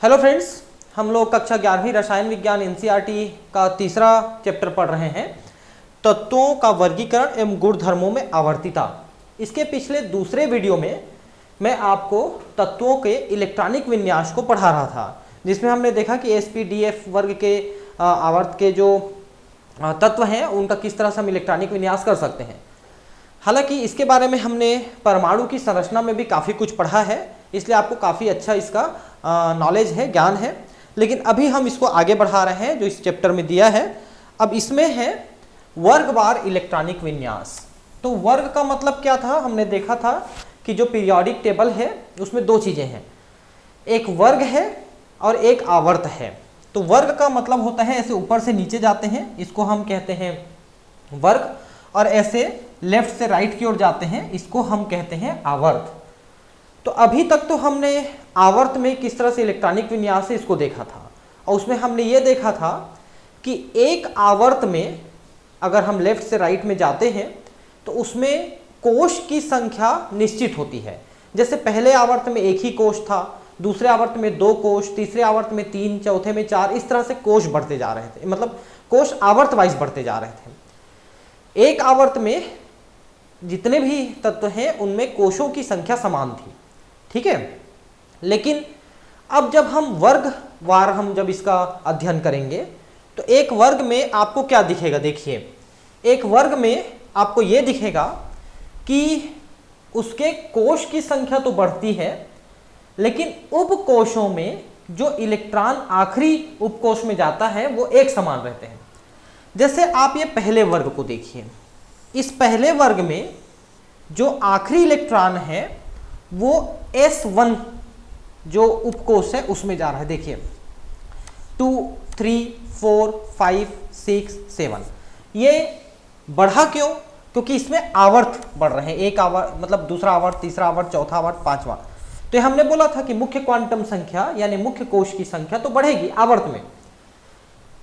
Hello friends, हम लोग कक्षा 11वीं रसायन विज्ञान एनसीईआरटी का तीसरा चैप्टर पढ़ रहे हैं, तत्वों का वर्गीकरण एवं गुणधर्मों में आवर्तिता। इसके पिछले दूसरे वीडियो में मैं आपको तत्वों के इलेक्ट्रॉनिक विन्यास को पढ़ा रहा था, जिसमें हमने देखा कि sp-df वर्ग के आवर्त के जो तत्व हैं उनका किस तरह से हम इलेक्ट्रॉनिक विन्यास कर सकते हैं। हालांकि इसके बारे में हमने परमाणु की संरचना में भी काफ़ी कुछ पढ़ा है, इसलिए आपको काफ़ी अच्छा इसका नॉलेज है, ज्ञान है। लेकिन अभी हम इसको आगे बढ़ा रहे हैं जो इस चैप्टर में दिया है। अब इसमें है वर्गवार इलेक्ट्रॉनिक विन्यास। तो वर्ग का मतलब क्या था, हमने देखा था कि जो पीरियोडिक टेबल है उसमें दो चीज़ें हैं, एक वर्ग है और एक आवर्त है। तो वर्ग का मतलब होता है ऐसे ऊपर से नीचे जाते हैं, इसको हम कहते हैं वर्ग, और ऐसे लेफ्ट से राइट की ओर जाते हैं, इसको हम कहते हैं आवर्त। तो अभी तक तो हमने आवर्त में किस तरह से इलेक्ट्रॉनिक विन्यास है इसको देखा था, और उसमें हमने ये देखा था कि एक आवर्त में अगर हम लेफ्ट से राइट में जाते हैं तो उसमें कोश की संख्या निश्चित होती है। जैसे पहले आवर्त में एक ही कोश था, दूसरे आवर्त में दो कोश, तीसरे आवर्त में तीन, चौथे में चार, इस तरह से कोश बढ़ते जा रहे थे, मतलब कोश आवर्त वाइज बढ़ते जा रहे थे। एक आवर्त में जितने भी तत्व हैं उनमें कोशों की संख्या समान थी, ठीक है। लेकिन अब जब हम वर्गवार हम जब इसका अध्ययन करेंगे तो एक वर्ग में आपको क्या दिखेगा, देखिए एक वर्ग में आपको ये दिखेगा कि उसके कोश की संख्या तो बढ़ती है, लेकिन उपकोशों में जो इलेक्ट्रॉन आखिरी उपकोश में जाता है वो एक समान रहते हैं। जैसे आप ये पहले वर्ग को देखिए, इस पहले वर्ग में जो आखिरी इलेक्ट्रॉन है वो S1 जो उपकोश है उसमें जा रहा है। देखिए 2, 3, 4, 5, 6, 7, ये बढ़ा क्यों? क्योंकि इसमें आवर्त बढ़ रहे हैं, एक आवर्त मतलब दूसरा आवर्त, तीसरा आवर्त, चौथा आवर्त, पांचवा। तो हमने बोला था कि मुख्य क्वांटम संख्या यानी मुख्य कोश की संख्या तो बढ़ेगी आवर्त में।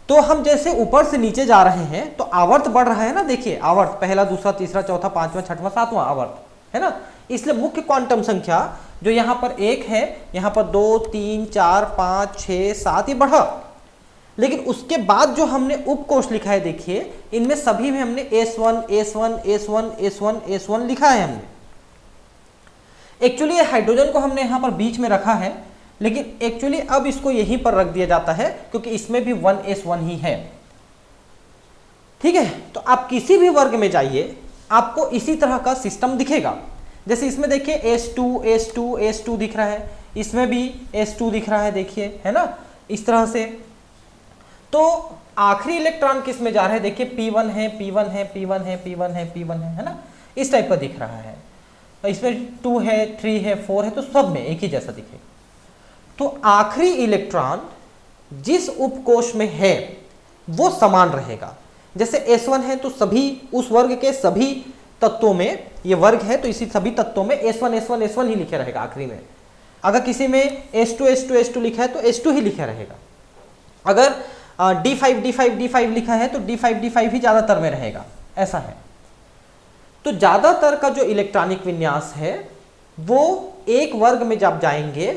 तो हम जैसे ऊपर से नीचे जा रहे हैं तो आवर्त बढ़ रहा है ना, देखिए आवर्त पहला, दूसरा, तीसरा, चौथा, पांचवा, छठवां, सातवां आवर्त है ना। इसलिए मुख्य क्वांटम संख्या जो यहाँ पर एक है, यहाँ पर 2, 3, 4, 5, 6, 7 ये बढ़ा। लेकिन उसके बाद जो हमने उपकोश लिखा है, देखिए इनमें सभी में हमने S1, S1, S1, S1, S1 लिखा है हमने। एक्चुअली हाइड्रोजन को हमने यहाँ पर बीच में रखा है, लेकिन एक्चुअली अब इसको यहीं पर रख दिया जाता है क्योंकि इसमें भी 1S1 ही है, ठीक है। तो आप किसी भी वर्ग में जाइए आपको इसी तरह का सिस्टम दिखेगा। जैसे इसमें देखिए S2, S2, S2 दिख रहा है, इसमें भी S2 दिख रहा है, देखिए है ना, इस तरह से। तो आखिरी इलेक्ट्रॉन किस में जा रहा है, देखिए P1 है, P1 है, P1 है, P1 है, P1 है ना, इस टाइप का दिख रहा है। इसमें 2 है, 3 है, 4 है, तो सब में एक ही जैसा दिखेगा। तो आखिरी इलेक्ट्रॉन जिस उपकोश में है वो समान रहेगा। जैसे S1 है तो सभी उस वर्ग के सभी तत्वों में, ये वर्ग है तो इसी सभी तत्वों में S1, S1, S1 ही लिखे रहेगा आखिरी में। अगर किसी में S2, S2, S2 लिखा है तो S2 ही लिखा रहेगा। अगर D5, D5, D5 लिखा है तो D5, D5 ही ज्यादातर में रहेगा, ऐसा है। तो ज्यादातर का जो इलेक्ट्रॉनिक विन्यास है वो एक वर्ग में जब जाएंगे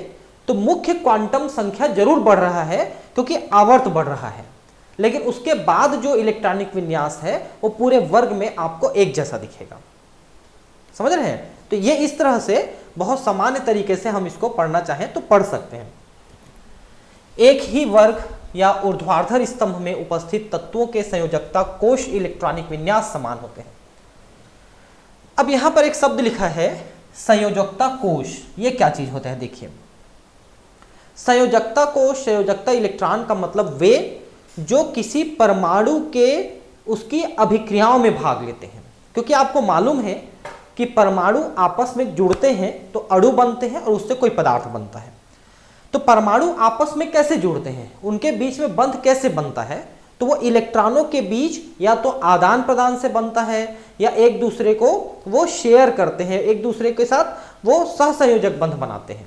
तो मुख्य क्वांटम संख्या जरूर बढ़ रहा है क्योंकि आवर्त बढ़ रहा है, लेकिन उसके बाद जो इलेक्ट्रॉनिक विन्यास है वो पूरे वर्ग में आपको एक जैसा दिखेगा। समझ रहे हैं? तो ये इस तरह से बहुत सामान्य तरीके से हम इसको पढ़ना चाहें तो पढ़ सकते हैं। एक ही वर्ग या ऊर्ध्वाधर स्तंभ में उपस्थित तत्वों के संयोजकता कोश इलेक्ट्रॉनिक विन्यास समान होते हैं। अब यहां पर एक शब्द लिखा है संयोजकता कोश, ये क्या चीज होता है, देखिए संयोजकता कोश, संयोजकता इलेक्ट्रॉन का मतलब वे जो किसी परमाणु के उसकी अभिक्रियाओं में भाग लेते हैं। क्योंकि आपको मालूम है कि परमाणु आपस में जुड़ते हैं तो अणु बनते हैं और उससे कोई पदार्थ बनता है। तो परमाणु आपस में कैसे जुड़ते हैं, उनके बीच में बंध कैसे बनता है, तो वो इलेक्ट्रॉनों के बीच या तो आदान प्रदान से बनता है या एक दूसरे को वो शेयर करते हैं, एक दूसरे के साथ वो सहसंयोजक बंध बनाते हैं,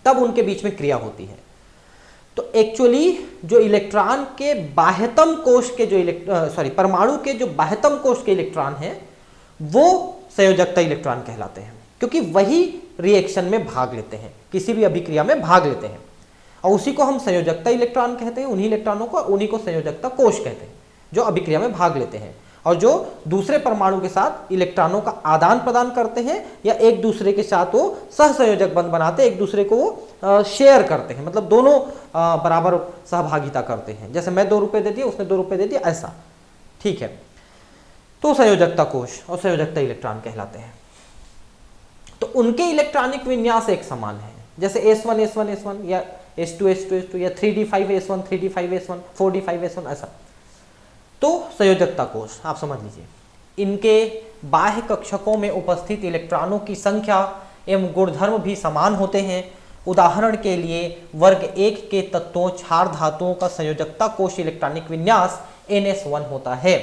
तब उनके बीच में क्रिया होती है। तो एक्चुअली जो इलेक्ट्रॉन के बाह्यतम कोश के जो परमाणु के जो बाह्यतम कोश के इलेक्ट्रॉन हैं वो संयोजकता इलेक्ट्रॉन कहलाते हैं, क्योंकि वही रिएक्शन में भाग लेते हैं, किसी भी अभिक्रिया में भाग लेते हैं। और उसी को हम संयोजकता इलेक्ट्रॉन कहते हैं, उन्हीं इलेक्ट्रॉनों को, उन्हीं को संयोजकता कोश कहते हैं जो अभिक्रिया में भाग लेते हैं और जो दूसरे परमाणु के साथ इलेक्ट्रॉनों का आदान प्रदान करते हैं या एक दूसरे के साथ वो सहसंयोजक बंध बनाते हैं, एक दूसरे को वो शेयर करते हैं, मतलब दोनों बराबर सहभागिता करते हैं। जैसे मैं 2 रुपये दे दिया, उसने 2 रुपये दे दिया, ऐसा, ठीक है। तो संयोजकता कोश और संयोजकता इलेक्ट्रॉन कहलाते हैं। तो उनके इलेक्ट्रॉनिक विन्यास एक समान है, जैसे S1 S1 S1 या S2 S2 S2 या 3d5 S1 3d5 S1 4d5 S1 ऐसा। तो संयोजकता कोश आप समझ लीजिए, इनके बाह्य कक्षकों में उपस्थित इलेक्ट्रॉनों की संख्या एवं गुणधर्म भी समान होते हैं। उदाहरण के लिए वर्ग 1 के तत्वों क्षार धातुओं का संयोजकता कोश इलेक्ट्रॉनिक विन्यास NS1 होता है।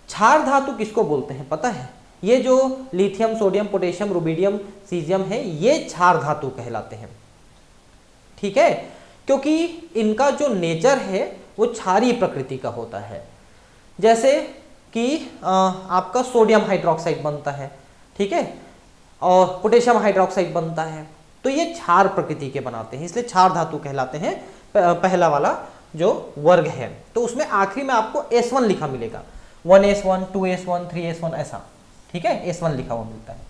क्षार धातु किसको बोलते हैं पता है? ये जो lithium, sodium, potassium, rubidium, caesium है, ये क्षार धातु कहलाते हैं, ठीक है, क्योंकि इनका जो नेचर है वो क्षारीय प्रकृति का होता है। जैसे कि आपका सोडियम हाइड्रोक्साइड बनता है, ठीक है, और पोटेशियम हाइड्रोक्साइड बनता है, तो ये क्षार प्रकृति के बनाते हैं, इसलिए क्षार धातु कहलाते हैं। पहला वाला जो वर्ग है, तो उसमें आखिरी में आपको S1 लिखा मिलेगा, 1S1 2S1 3S1 ऐसा, ठीक है, S1 लिखा हुआ मिलता है।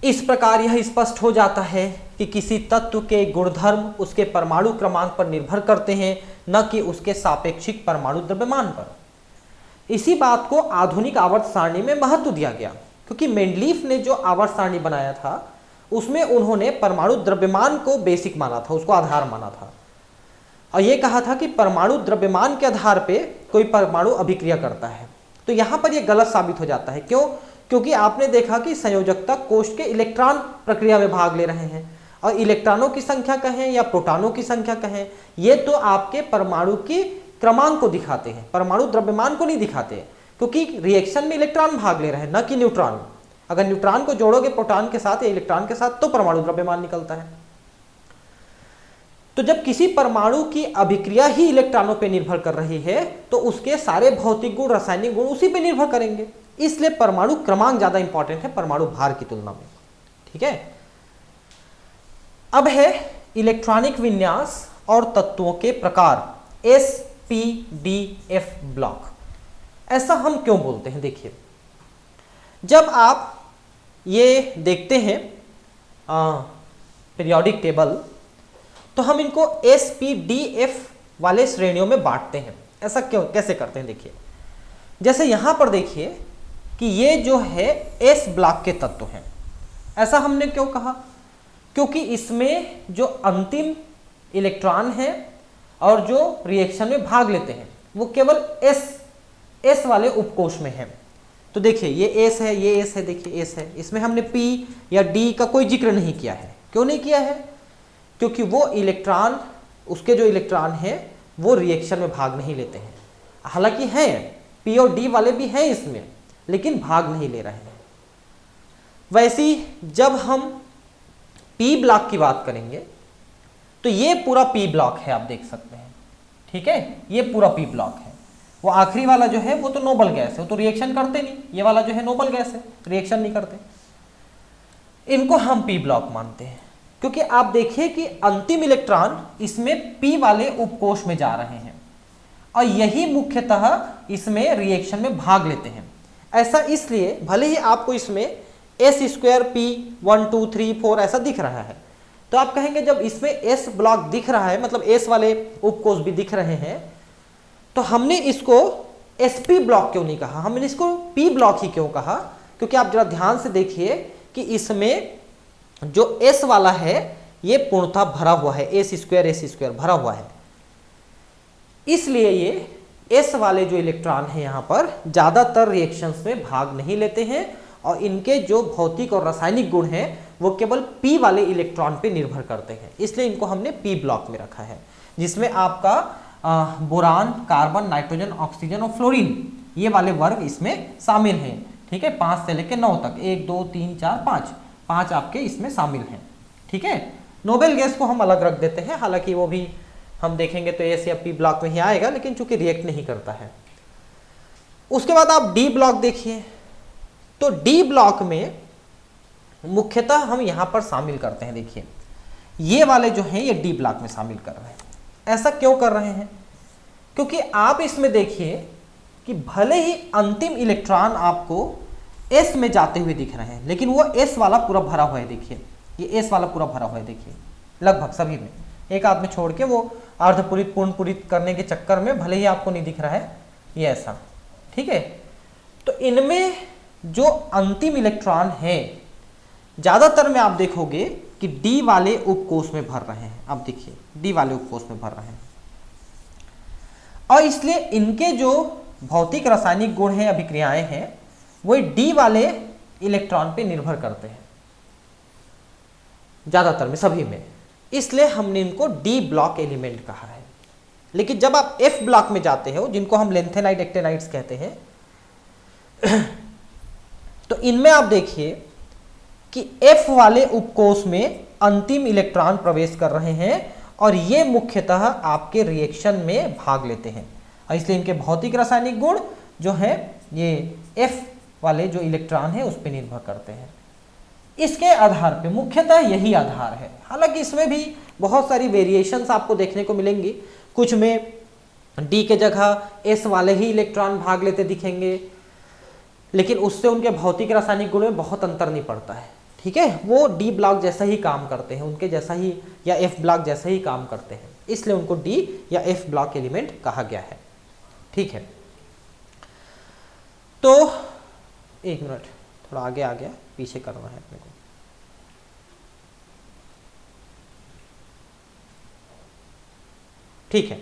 इस प्रकार यह स्पष्ट हो जाता है कि किसी तत्व के गुणधर्म उसके परमाणु क्रमांक पर निर्भर करते हैं, न कि उसके सापेक्षिक परमाणु द्रव्यमान पर। इसी बात को आधुनिक आवर्त सारणी में महत्व दिया गया, क्योंकि मेंडलीफ ने जो आवर्त सारणी बनाया था उसमें उन्होंने परमाणु द्रव्यमान को बेसिक माना था, उसको आधार माना था, और यह कहा था कि परमाणु द्रव्यमान के आधार पे कोई परमाणु अभिक्रिया करता है। तो यहां पर यह गलत साबित हो जाता है। क्यों? क्योंकि आपने देखा कि संयोजकता कोश के इलेक्ट्रॉन प्रक्रिया में भाग ले रहे हैं, और इलेक्ट्रॉनों की संख्या कहें या प्रोटॉनों की संख्या कहें, ये तो आपके परमाणु की क्रमांक को दिखाते हैं, परमाणु द्रव्यमान को नहीं दिखाते, क्योंकि रिएक्शन में इलेक्ट्रॉन भाग ले रहे हैं, न कि न्यूट्रॉन। अगर न्यूट्रॉन को जोड़ोगे प्रोटॉन के साथ या इलेक्ट्रॉन के साथ तो परमाणु द्रव्यमान निकलता है। तो जब किसी परमाणु की अभिक्रिया ही इलेक्ट्रॉनों पर निर्भर कर रही है तो उसके सारे भौतिक गुण, रासायनिक गुण उसी पर निर्भर करेंगे, इसलिए परमाणु क्रमांक ज्यादा इंपॉर्टेंट है परमाणु भार की तुलना में, ठीक है। अब है इलेक्ट्रॉनिक विन्यास और तत्वों के प्रकार, SPDF ब्लॉक। ऐसा हम क्यों बोलते हैं? देखिए, जब आप ये देखते हैं पीरियोडिक टेबल, तो हम इनको SPDF वाले श्रेणियों में बांटते हैं। ऐसा क्यों, कैसे करते हैं? देखिए, जैसे यहां पर देखिए कि ये जो है S ब्लॉक के तत्व हैं। ऐसा हमने क्यों कहा? क्योंकि इसमें जो अंतिम इलेक्ट्रॉन है और जो रिएक्शन में भाग लेते हैं वो केवल S वाले उपकोश में है। तो देखिए ये S है, ये S है, देखिए S है, इसमें हमने P या D का कोई जिक्र नहीं किया है। क्यों नहीं किया है? क्योंकि वो इलेक्ट्रॉन, उसके जो इलेक्ट्रॉन है वो रिएक्शन में भाग नहीं लेते हैं। हालांकि हैं, P और D वाले भी हैं इसमें, लेकिन भाग नहीं ले रहे हैं। वैसे जब हम P ब्लॉक की बात करेंगे तो ये पूरा P ब्लॉक है, आप देख सकते हैं, ठीक है, ये पूरा P ब्लॉक है। वो आखिरी वाला जो है वो तो नोबल गैस है, वो तो रिएक्शन करते नहीं। ये वाला जो है नोबल गैस है, रिएक्शन नहीं करते। इनको हम P ब्लॉक मानते हैं क्योंकि आप देखिए कि अंतिम इलेक्ट्रॉन इसमें P वाले उपकोश में जा रहे हैं और यही मुख्यतः इसमें रिएक्शन में भाग लेते हैं। ऐसा इसलिए, भले ही आपको इसमें S2P 1 2 3 4 ऐसा दिख रहा है, तो आप कहेंगे जब इसमें S ब्लॉक दिख रहा है, मतलब S वाले उपकोश भी दिख रहे हैं, तो हमने इसको SP ब्लॉक क्यों नहीं कहा, हमने इसको P ब्लॉक ही क्यों कहा? क्योंकि आप जरा ध्यान से देखिए कि इसमें जो S वाला है ये पूर्णतः भरा हुआ है, S2 भरा हुआ है, इसलिए ये S वाले जो इलेक्ट्रॉन है यहाँ पर ज्यादातर रिएक्शंस में भाग नहीं लेते हैं और इनके जो भौतिक और रासायनिक गुण हैं वो केवल P वाले इलेक्ट्रॉन पे निर्भर करते हैं, इसलिए इनको हमने P ब्लॉक में रखा है, जिसमें आपका बोरान, कार्बन, नाइट्रोजन, ऑक्सीजन और फ्लोरीन ये वाले वर्ग इसमें शामिल हैं, ठीक है, 5 से लेकर 9 तक, 1 2 3 4 5 आपके इसमें शामिल हैं, ठीक है। नोबेल गैस को हम अलग रख देते हैं, हालांकि वो भी हम देखेंगे तो S या P ब्लॉक में ही आएगा, लेकिन चूंकि रिएक्ट नहीं करता है। उसके बाद आप D ब्लॉक देखिए, तो D ब्लॉक में मुख्यतः हम यहां पर शामिल करते हैं, देखिए ये वाले जो हैं ये डी ब्लॉक में शामिल कर रहे हैं। ऐसा क्यों कर रहे हैं? क्योंकि आप इसमें देखिए कि भले ही अंतिम इलेक्ट्रॉन आपको एस में जाते हुए दिख रहे हैं, लेकिन वो एस वाला पूरा भरा हुआ है। देखिए ये एस वाला पूरा भरा हुआ है, देखिए लगभग सभी में, एक आदमी छोड़ के वो अर्धपूरित पूर्ण पूरित करने के चक्कर में भले ही आपको नहीं दिख रहा है ये ऐसा, ठीक है। तो इनमें जो अंतिम इलेक्ट्रॉन है ज्यादातर में आप देखोगे कि डी वाले उपकोष में भर रहे हैं। आप देखिए डी वाले उपकोष में भर रहे हैं, और इसलिए इनके जो भौतिक रासायनिक गुण हैं, अभिक्रियाएं हैं, वो डी वाले इलेक्ट्रॉन पे निर्भर करते हैं ज्यादातर में, सभी में। इसलिए हमने इनको डी ब्लॉक एलिमेंट कहा है। लेकिन जब आप एफ ब्लॉक में जाते हो, जिनको हम लेंथेनाइट एक्टेनाइट्स कहते हैं, तो इनमें आप देखिए कि एफ वाले उपकोष में अंतिम इलेक्ट्रॉन प्रवेश कर रहे हैं, और ये मुख्यतः आपके रिएक्शन में भाग लेते हैं, और इसलिए इनके भौतिक रासायनिक गुण जो है ये एफ वाले जो इलेक्ट्रॉन है उस पर निर्भर करते हैं। इसके आधार पे मुख्यतः यही आधार है। हालांकि इसमें भी बहुत सारी वेरिएशंस आपको देखने को मिलेंगी। कुछ में डी के जगह एस वाले ही इलेक्ट्रॉन भाग लेते दिखेंगे, लेकिन उससे उनके भौतिक रासायनिक गुण में बहुत अंतर नहीं पड़ता है, ठीक है। वो डी ब्लॉक जैसा ही काम करते हैं, उनके जैसा ही, या एफ ब्लॉक जैसा ही काम करते हैं, इसलिए उनको डी या एफ ब्लॉक एलिमेंट कहा गया है, ठीक है। तो एक मिनट, थोड़ा आगे आ गया, पीछे करना है अपने को। ठीक है,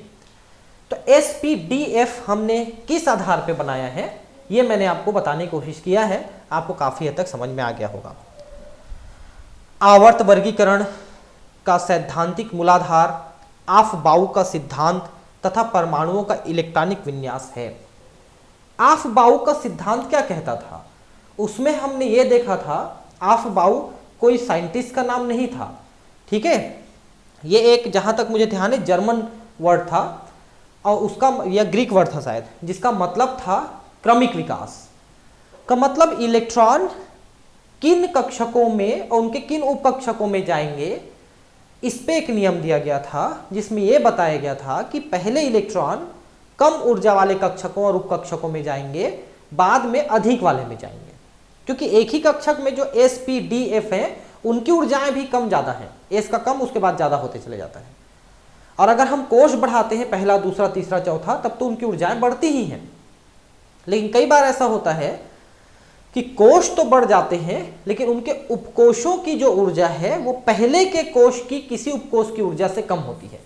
तो SPDF हमने किस आधार पे बनाया है ये मैंने आपको बताने की कोशिश किया है, आपको काफी हद तक समझ में आ गया होगा। आवर्त वर्गीकरण का सैद्धांतिक मूलाधार आफ-बाऊ का सिद्धांत तथा परमाणुओं का इलेक्ट्रॉनिक विन्यास है। आफ-बाऊ का सिद्धांत क्या कहता था? उसमें हमने ये देखा था, आफ-बाऊ कोई साइंटिस्ट का नाम नहीं था, ठीक है। ये एक, जहां तक मुझे ध्यान है, जर्मन वर्ड था, और उसका, या ग्रीक वर्ड था शायद, जिसका मतलब था क्रमिक विकास का मतलब इलेक्ट्रॉन किन कक्षकों में और उनके किन उपकक्षकों में जाएंगे, इस पे एक नियम दिया गया था, जिसमें यह बताया गया था कि पहले इलेक्ट्रॉन कम ऊर्जा वाले कक्षकों और उपकक्षकों में जाएंगे, बाद में अधिक वाले में जाएंगे, क्योंकि एक ही कक्षक में जो SPDF है उनकी ऊर्जाएं भी कम ज्यादा है, एस का कम उसके बाद ज्यादा होते चले जाता है। और अगर हम कोष बढ़ाते हैं, पहला दूसरा तीसरा चौथा, तब तो उनकी ऊर्जाएं बढ़ती ही हैं। लेकिन कई बार ऐसा होता है कि कोष तो बढ़ जाते हैं, लेकिन उनके उपकोषों की जो ऊर्जा है वो पहले के कोष की किसी उपकोष की ऊर्जा से कम होती है।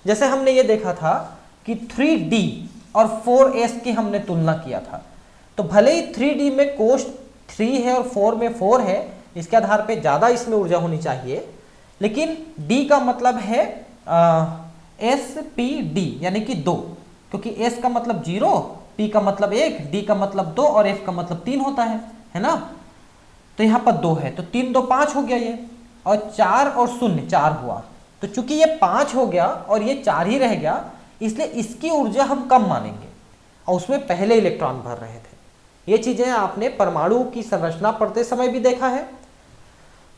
जैसे हमने ये देखा था कि 3D और 4S की हमने तुलना किया था, तो भले ही 3D में कोष 3 है और 4 में 4 है, इसके आधार पे ज्यादा इसमें ऊर्जा होनी चाहिए, लेकिन D का मतलब है SPD यानी कि 2, क्योंकि S का मतलब 0, P का मतलब 1, D का मतलब 2 और F का मतलब 3 होता है ना। तो यहाँ पर 2 है, तो 3 2 5 हो गया ये, और 4 और 0 4 हुआ। तो चूंकि ये 5 हो गया और ये 4 ही रह गया, इसलिए इसकी ऊर्जा हम कम मानेंगे, और उसमें पहले इलेक्ट्रॉन भर रहे थे। ये चीजें आपने परमाणु की संरचना पढ़ते समय भी देखा है,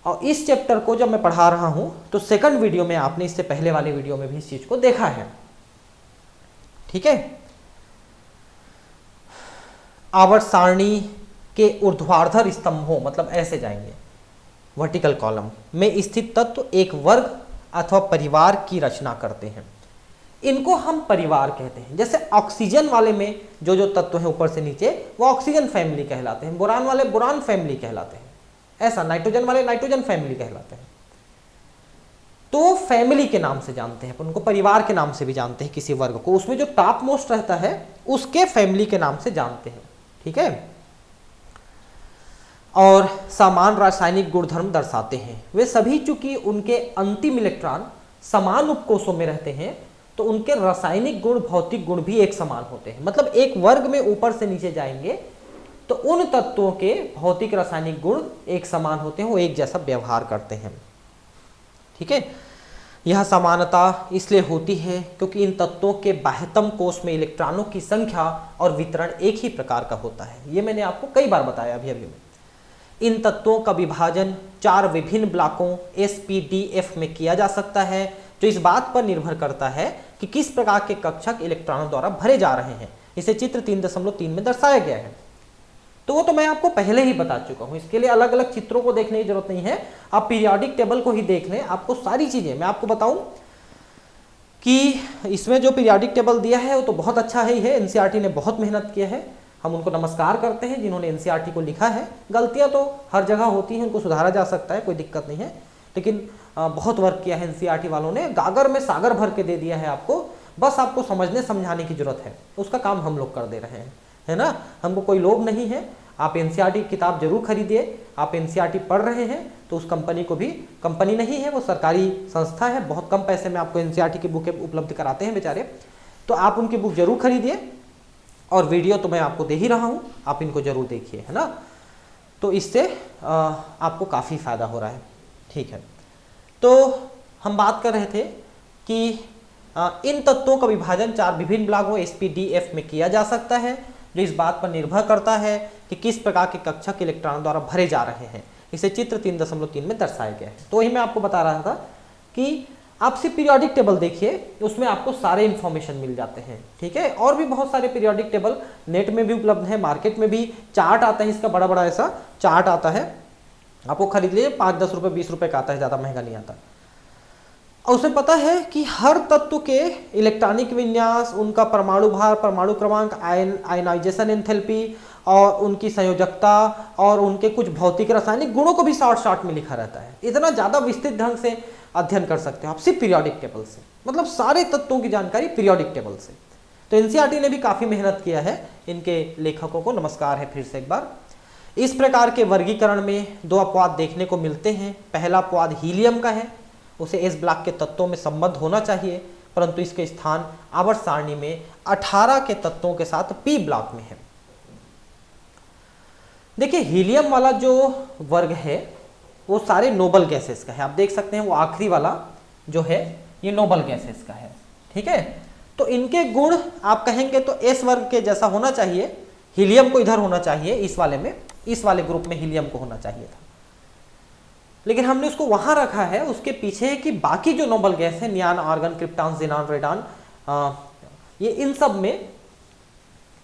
और इस चैप्टर को जब मैं पढ़ा रहा हूं तो सेकंड वीडियो में आपने, इससे पहले वाले वीडियो में भी इस चीज को देखा है, ठीक है। आवर्त सारणी के ऊर्ध्वाधर स्तंभों, मतलब ऐसे जाएंगे, वर्टिकल कॉलम में स्थित तत्व एक वर्ग अथवा परिवार की रचना करते हैं। इनको हम परिवार कहते हैं। जैसे ऑक्सीजन वाले में जो जो तत्व हैं ऊपर से नीचे, वो ऑक्सीजन फैमिली कहलाते हैं, बोरान वाले बोरान फैमिली कहलाते हैं, ऐसा नाइट्रोजन वाले नाइट्रोजन फैमिली कहलाते हैं। तो फैमिली के नाम से जानते हैं, उनको परिवार के नाम से भी जानते हैं किसी वर्ग को, उसमें जो टॉप मोस्ट रहता है उसके फैमिली के नाम से जानते हैं, ठीक है। और समान रासायनिक गुणधर्म दर्शाते हैं। वे सभी चूंकि उनके अंतिम इलेक्ट्रॉन समान उपकोषों में रहते हैं, तो उनके रासायनिक गुण, भौतिक गुण भी एक समान होते हैं। मतलब एक वर्ग में ऊपर से नीचे जाएंगे तो उन तत्वों के भौतिक रासायनिक गुण एक समान होते हैं, वो एक जैसा व्यवहार करते हैं, ठीक है। यह समानता इसलिए होती है क्योंकि इन तत्वों के बाह्यतम कोष में इलेक्ट्रॉनों की संख्या और वितरण एक ही प्रकार का होता है। ये मैंने आपको कई बार बताया अभी में इन तत्वों का विभाजन 4 विभिन्न ब्लॉकों SPDF में किया जा सकता है, जो इस बात पर निर्भर करता है कि किस प्रकार के कक्षक इलेक्ट्रॉनों द्वारा भरे जा रहे हैं। इसे चित्र 3.3 में दर्शाया गया है। तो वो तो मैं आपको पहले ही बता चुका हूं, इसके लिए अलग अलग चित्रों को देखने की जरूरत नहीं है, आप पीरियोडिक टेबल को ही देख लें, आपको सारी चीजें मैं आपको बताऊं कि इसमें जो पीरियोडिक टेबल दिया है वो तो बहुत अच्छा ही है। एनसीईआरटी ने बहुत मेहनत किया है, हम उनको नमस्कार करते हैं जिन्होंने एनसीईआरटी को लिखा है। गलतियां तो हर जगह होती हैं, उनको सुधारा जा सकता है, कोई दिक्कत नहीं है, लेकिन बहुत वर्क किया है एनसीईआरटी वालों ने, गागर में सागर भर के दे दिया है आपको, बस आपको समझने समझाने की जरूरत है, उसका काम हम लोग कर दे रहे हैं, है ना। हमको कोई लोभ नहीं है, आप एनसीईआरटी किताब जरूर खरीदिए। आप एनसीईआरटी पढ़ रहे हैं तो उस कंपनी को भी, कंपनी नहीं है वो सरकारी संस्था है, बहुत कम पैसे में आपको एनसीईआरटी की बुकें उपलब्ध कराते हैं बेचारे, तो आप उनकी बुक जरूर खरीदिए। और वीडियो तो मैं आपको दे ही रहा हूँ, आप इनको जरूर देखिए, है ना। तो इससे आपको काफ़ी फायदा हो रहा है, ठीक है। तो हम बात कर रहे थे कि इन तत्वों का विभाजन 4 विभिन्न ब्लॉकों SPDF में किया जा सकता है, जो इस बात पर निर्भर करता है कि किस प्रकार के कक्षक इलेक्ट्रॉन द्वारा भरे जा रहे हैं। इसे चित्र 3.3 में दर्शाया गया है। तो वही मैं आपको बता रहा था कि आप सिर्फ पीरियोडिक टेबल देखिए, उसमें आपको सारे इंफॉर्मेशन मिल जाते हैं, ठीक है। और भी बहुत सारे पीरियोडिक टेबल नेट में भी उपलब्ध है, मार्केट में भी चार्ट आता है, इसका बड़ा बड़ा ऐसा चार्ट आता है, आपको खरीद लीजिए, 5-10 रुपये 20 रुपये का आता है, ज़्यादा महंगा नहीं आता। और उसे पता है कि हर तत्व के इलेक्ट्रॉनिक विन्यास, उनका परमाणु भार, परमाणु क्रमांक, आयनाइजेशन एंथैल्पी और उनकी संयोजकता और उनके कुछ भौतिक रासायनिक गुणों को भी शॉर्ट में लिखा रहता है। इतना ज़्यादा विस्तृत ढंग से अध्ययन कर सकते हो आप सिर्फ पीरियोडिक टेबल से, मतलब सारे तत्वों की जानकारी पीरियोडिक टेबल से। तो एनसीईआरटी ने भी काफ़ी मेहनत किया है, इनके लेखकों को नमस्कार है फिर से एक बार। इस प्रकार के वर्गीकरण में 2 अपवाद देखने को मिलते हैं। पहला अपवाद हीलियम का है, उसे एस ब्लॉक के तत्वों में संबद्ध होना चाहिए, परंतु इसके स्थान आवर्त सारणी में 18 के तत्वों के साथ पी ब्लॉक में है। देखिए हीलियम वाला जो वर्ग है वो सारे नोबल गैसेस का है, आप देख सकते हैं वो आखिरी वाला जो है ये नोबल गैसेस का है, ठीक है। तो इनके गुण आप कहेंगे तो एस वर्ग के जैसा होना चाहिए, हीलियम को इधर होना चाहिए, इस वाले में, इस वाले ग्रुप में हीलियम को होना चाहिए था, लेकिन हमने उसको वहां रखा है। उसके पीछे है कि बाकी जो नोबल गैस है, नियान, आर्गन, क्रिप्टॉन, ज़ीनान, रेडान, ये इन सब में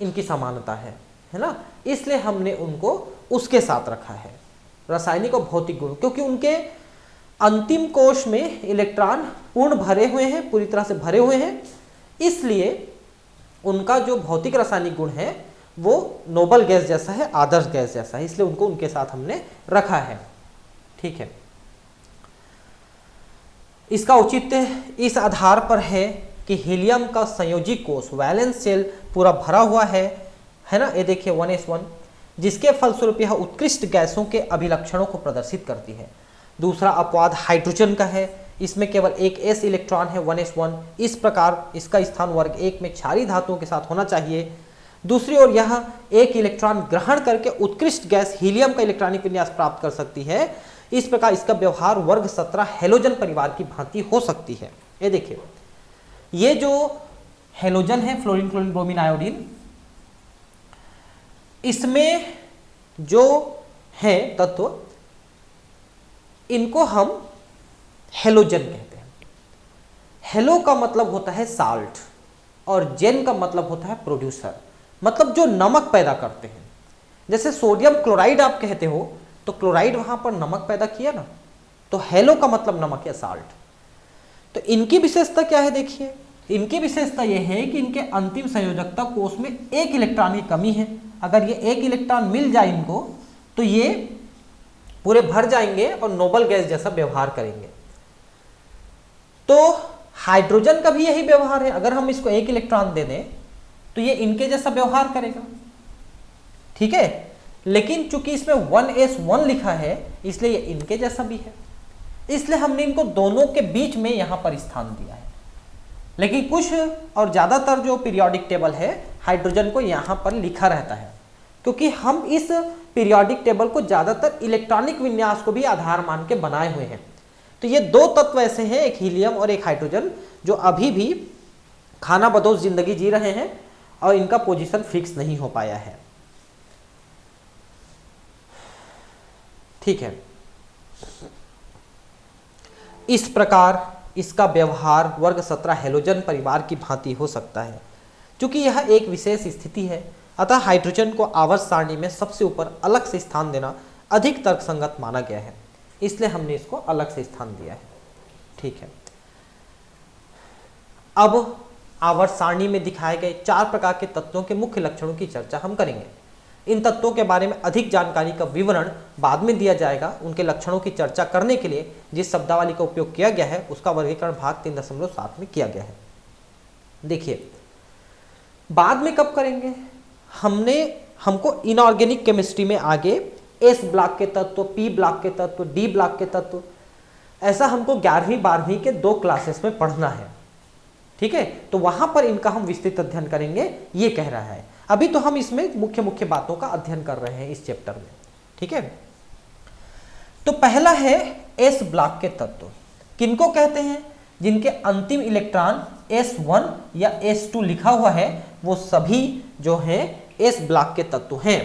इनकी समानता है ना, इसलिए हमने उनको उसके साथ रखा है। रासायनिक और भौतिक गुण, क्योंकि उनके अंतिम कोश में इलेक्ट्रॉन पूर्ण भरे हुए हैं, पूरी तरह से भरे हुए हैं, इसलिए उनका जो भौतिक रासायनिक गुण है वो नोबल गैस जैसा है, आदर्श गैस जैसा है, इसलिए उनको उनके साथ हमने रखा है, ठीक है। इसका औचित्य इस आधार पर है कि हीलियम का संयोजी कोश, वैलेंस शेल पूरा भरा हुआ है ना, ये देखिए 1s1, जिसके फलस्वरूप यह उत्कृष्ट गैसों के अभिलक्षणों को प्रदर्शित करती है। दूसरा अपवाद हाइड्रोजन का है, इसमें केवल एक s इलेक्ट्रॉन है, 1s1, इस प्रकार इसका स्थान वर्ग 1 में क्षारीय धातुओं के साथ होना चाहिए। दूसरी ओर यह एक इलेक्ट्रॉन ग्रहण करके उत्कृष्ट गैस हीलियम का इलेक्ट्रॉनिक विन्यास प्राप्त कर सकती है। इस प्रकार इसका व्यवहार वर्ग 17 हेलोजन परिवार की भांति हो सकती है। ये देखिए, ये जो हेलोजन है, फ्लोरीन, क्लोरीन, ब्रोमीन, आयोडीन, इसमें जो है तत्व, इनको हम हेलोजन कहते हैं। हेलो का मतलब होता है साल्ट और जेन का मतलब होता है प्रोड्यूसर, मतलब जो नमक पैदा करते हैं। जैसे सोडियम क्लोराइड आप कहते हो तो क्लोराइड वहां पर नमक पैदा किया ना, तो हेलो का मतलब नमक या साल्ट। तो इनकी विशेषता क्या है, देखिए इनकी विशेषता यह है कि इनके अंतिम संयोजकता कोष में एक इलेक्ट्रॉन की कमी है। अगर ये एक इलेक्ट्रॉन मिल जाए इनको तो ये पूरे भर जाएंगे और नोबल गैस जैसा व्यवहार करेंगे। तो हाइड्रोजन का भी यही व्यवहार है, अगर हम इसको एक इलेक्ट्रॉन दे दें तो ये इनके जैसा व्यवहार करेगा, ठीक है। लेकिन चूंकि इसमें 1s1 लिखा है इसलिए ये इनके जैसा भी है, इसलिए हमने इनको दोनों के बीच में यहां पर स्थान दिया है। लेकिन कुछ और ज्यादातर जो पीरियोडिक टेबल है हाइड्रोजन को यहां पर लिखा रहता है, क्योंकि हम इस पीरियोडिक टेबल को ज्यादातर इलेक्ट्रॉनिक विन्यास को भी आधार मान के बनाए हुए हैं। तो ये 2 तत्व ऐसे हैं, एक हीलियम और एक हाइड्रोजन, जो अभी भी खाना बदोश जिंदगी जी रहे हैं और इनका पोजीशन फिक्स नहीं हो पाया है। ठीक है। इस प्रकार इसका व्यवहार वर्ग 17 हैलोजन परिवार की भांति हो सकता है। क्योंकि यह एक विशेष स्थिति है, अतः हाइड्रोजन को आवर्त सारणी में सबसे ऊपर अलग से स्थान देना अधिक तर्कसंगत माना गया है, इसलिए हमने इसको अलग से स्थान दिया है। ठीक है। अब आवर्त सारणी में दिखाए गए 4 प्रकार के तत्वों के मुख्य लक्षणों की चर्चा हम करेंगे। इन तत्वों के बारे में अधिक जानकारी का विवरण बाद में दिया जाएगा। उनके लक्षणों की चर्चा करने के लिए जिस शब्दावली का उपयोग किया गया है उसका वर्गीकरण भाग 3.7 में किया गया है। देखिए, बाद में कब करेंगे, हमको इनऑर्गेनिक केमिस्ट्री में आगे एस ब्लॉक के तत्व, पी ब्लॉक के तत्व, डी ब्लॉक के तत्व, ऐसा हमको 11वीं 12वीं के 2 क्लासेस में पढ़ना है। ठीक है, तो वहां पर इनका हम विस्तृत अध्ययन करेंगे, ये कह रहा है। अभी तो हम इसमें मुख्य मुख्य बातों का अध्ययन कर रहे हैं इस चैप्टर में। ठीक है, तो पहला है एस ब्लॉक के तत्व। किनको कहते हैं? जिनके अंतिम इलेक्ट्रॉन S1 या S2 लिखा हुआ है, वो सभी जो हैं एस ब्लॉक के तत्व हैं।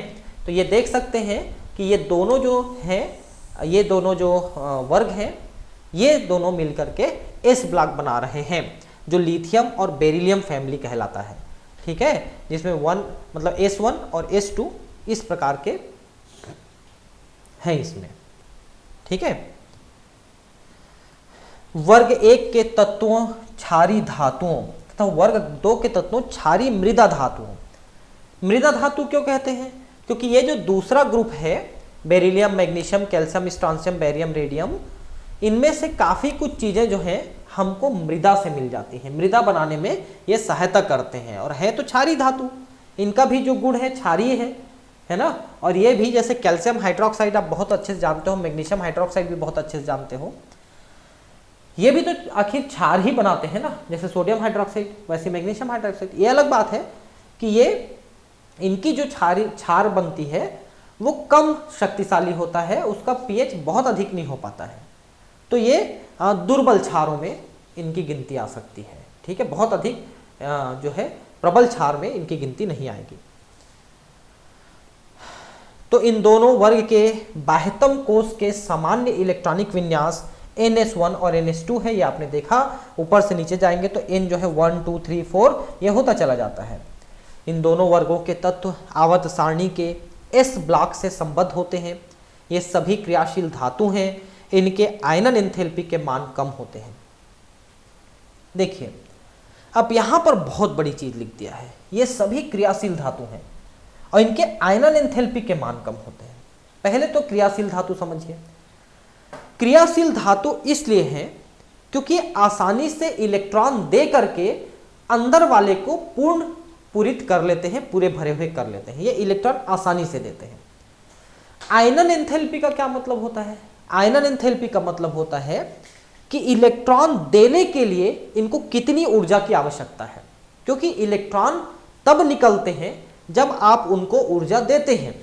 तो ये देख सकते हैं कि ये दोनों जो हैं, ये दोनों जो वर्ग हैं, ये दोनों मिलकर के एस ब्लॉक बना रहे हैं, जो लिथियम और बेरिलियम फैमिली कहलाता है। ठीक है, जिसमें मतलब S1 और S2 इस प्रकार के हैं इसमें। ठीक है, वर्ग 1 के तत्वों क्षारीय धातुओं तथा वर्ग 2 के तत्वों क्षारीय मृदा धातुओं। मृदा धातु क्यों कहते हैं? क्योंकि ये जो दूसरा ग्रुप है, beryllium, magnesium, calcium, strontium, barium, radium, इनमें से काफ़ी कुछ चीज़ें जो हैं हमको मृदा से मिल जाती हैं। मृदा बनाने में ये सहायता करते हैं और है तो क्षारीय धातु, इनका भी जो गुण है क्षारीय है ना। और ये भी जैसे कैल्शियम हाइड्रोक्साइड आप बहुत अच्छे से जानते हो, मैग्नीशियम हाइड्रोक्साइड भी बहुत अच्छे से जानते हो, ये भी तो आखिर क्षार ही बनाते हैं ना। जैसे सोडियम हाइड्रोक्साइड वैसे मैग्नीशियम हाइड्रोक्साइड। ये अलग बात है कि ये इनकी जो क्षार बनती है वो कम शक्तिशाली होता है, उसका पीएच बहुत अधिक नहीं हो पाता है, तो ये दुर्बल क्षारों में इनकी गिनती आ सकती है। ठीक है, बहुत अधिक जो है प्रबल क्षार में इनकी गिनती नहीं आएगी। तो इन दोनों वर्ग के बाह्यतम कोष के सामान्य इलेक्ट्रॉनिक विन्यास NS1 और NS2 है। ये आपने देखा, ऊपर से नीचे जाएंगे तो N जो है 1 2 3 4 ये होता चला जाता है। इन दोनों वर्गों के तत्व आवर्त सारणी के S ब्लॉक से संबद्ध होते हैं। ये सभी क्रियाशील धातु हैं, इनके आयनन एंथैल्पी के मान कम होते हैं। देखिए, अब यहां पर बहुत बड़ी चीज लिख दिया है, ये सभी क्रियाशील धातु हैं और इनके आयनन एंथैल्पी के मान कम होते हैं। पहले तो क्रियाशील धातु समझिए। क्रियाशील धातु इसलिए हैं क्योंकि आसानी से इलेक्ट्रॉन दे करके अंदर वाले को पूरित कर लेते हैं, पूरे भरे हुए कर लेते हैं। ये इलेक्ट्रॉन आसानी से देते हैं। आयनन एंथैल्पी का क्या मतलब होता है? आयनन एंथैल्पी का मतलब होता है कि इलेक्ट्रॉन देने के लिए इनको कितनी ऊर्जा की आवश्यकता है, क्योंकि इलेक्ट्रॉन तब निकलते हैं जब आप उनको ऊर्जा देते हैं।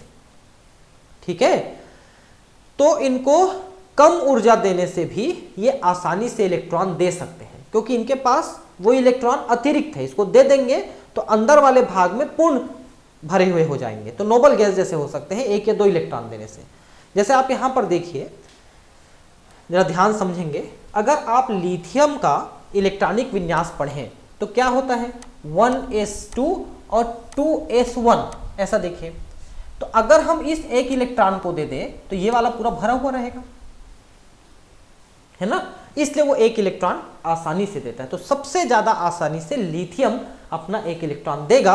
ठीक है, तो इनको कम ऊर्जा देने से भी ये आसानी से इलेक्ट्रॉन दे सकते हैं, क्योंकि इनके पास वो इलेक्ट्रॉन अतिरिक्त है। इसको दे देंगे तो अंदर वाले भाग में पूर्ण भरे हुए हो जाएंगे, तो नोबल गैस जैसे हो सकते हैं 1 या 2 इलेक्ट्रॉन देने से। जैसे आप यहां पर देखिए, जरा ध्यान समझेंगे, अगर आप लिथियम का इलेक्ट्रॉनिक विन्यास पढ़ें तो क्या होता है 1s2 और 2s1 ऐसा देखिए। तो अगर हम इस एक इलेक्ट्रॉन को दे दें तो ये वाला पूरा भरा हुआ रहेगा, है ना। इसलिए वो एक इलेक्ट्रॉन आसानी से देता है। तो सबसे ज्यादा आसानी से लिथियम अपना एक इलेक्ट्रॉन देगा,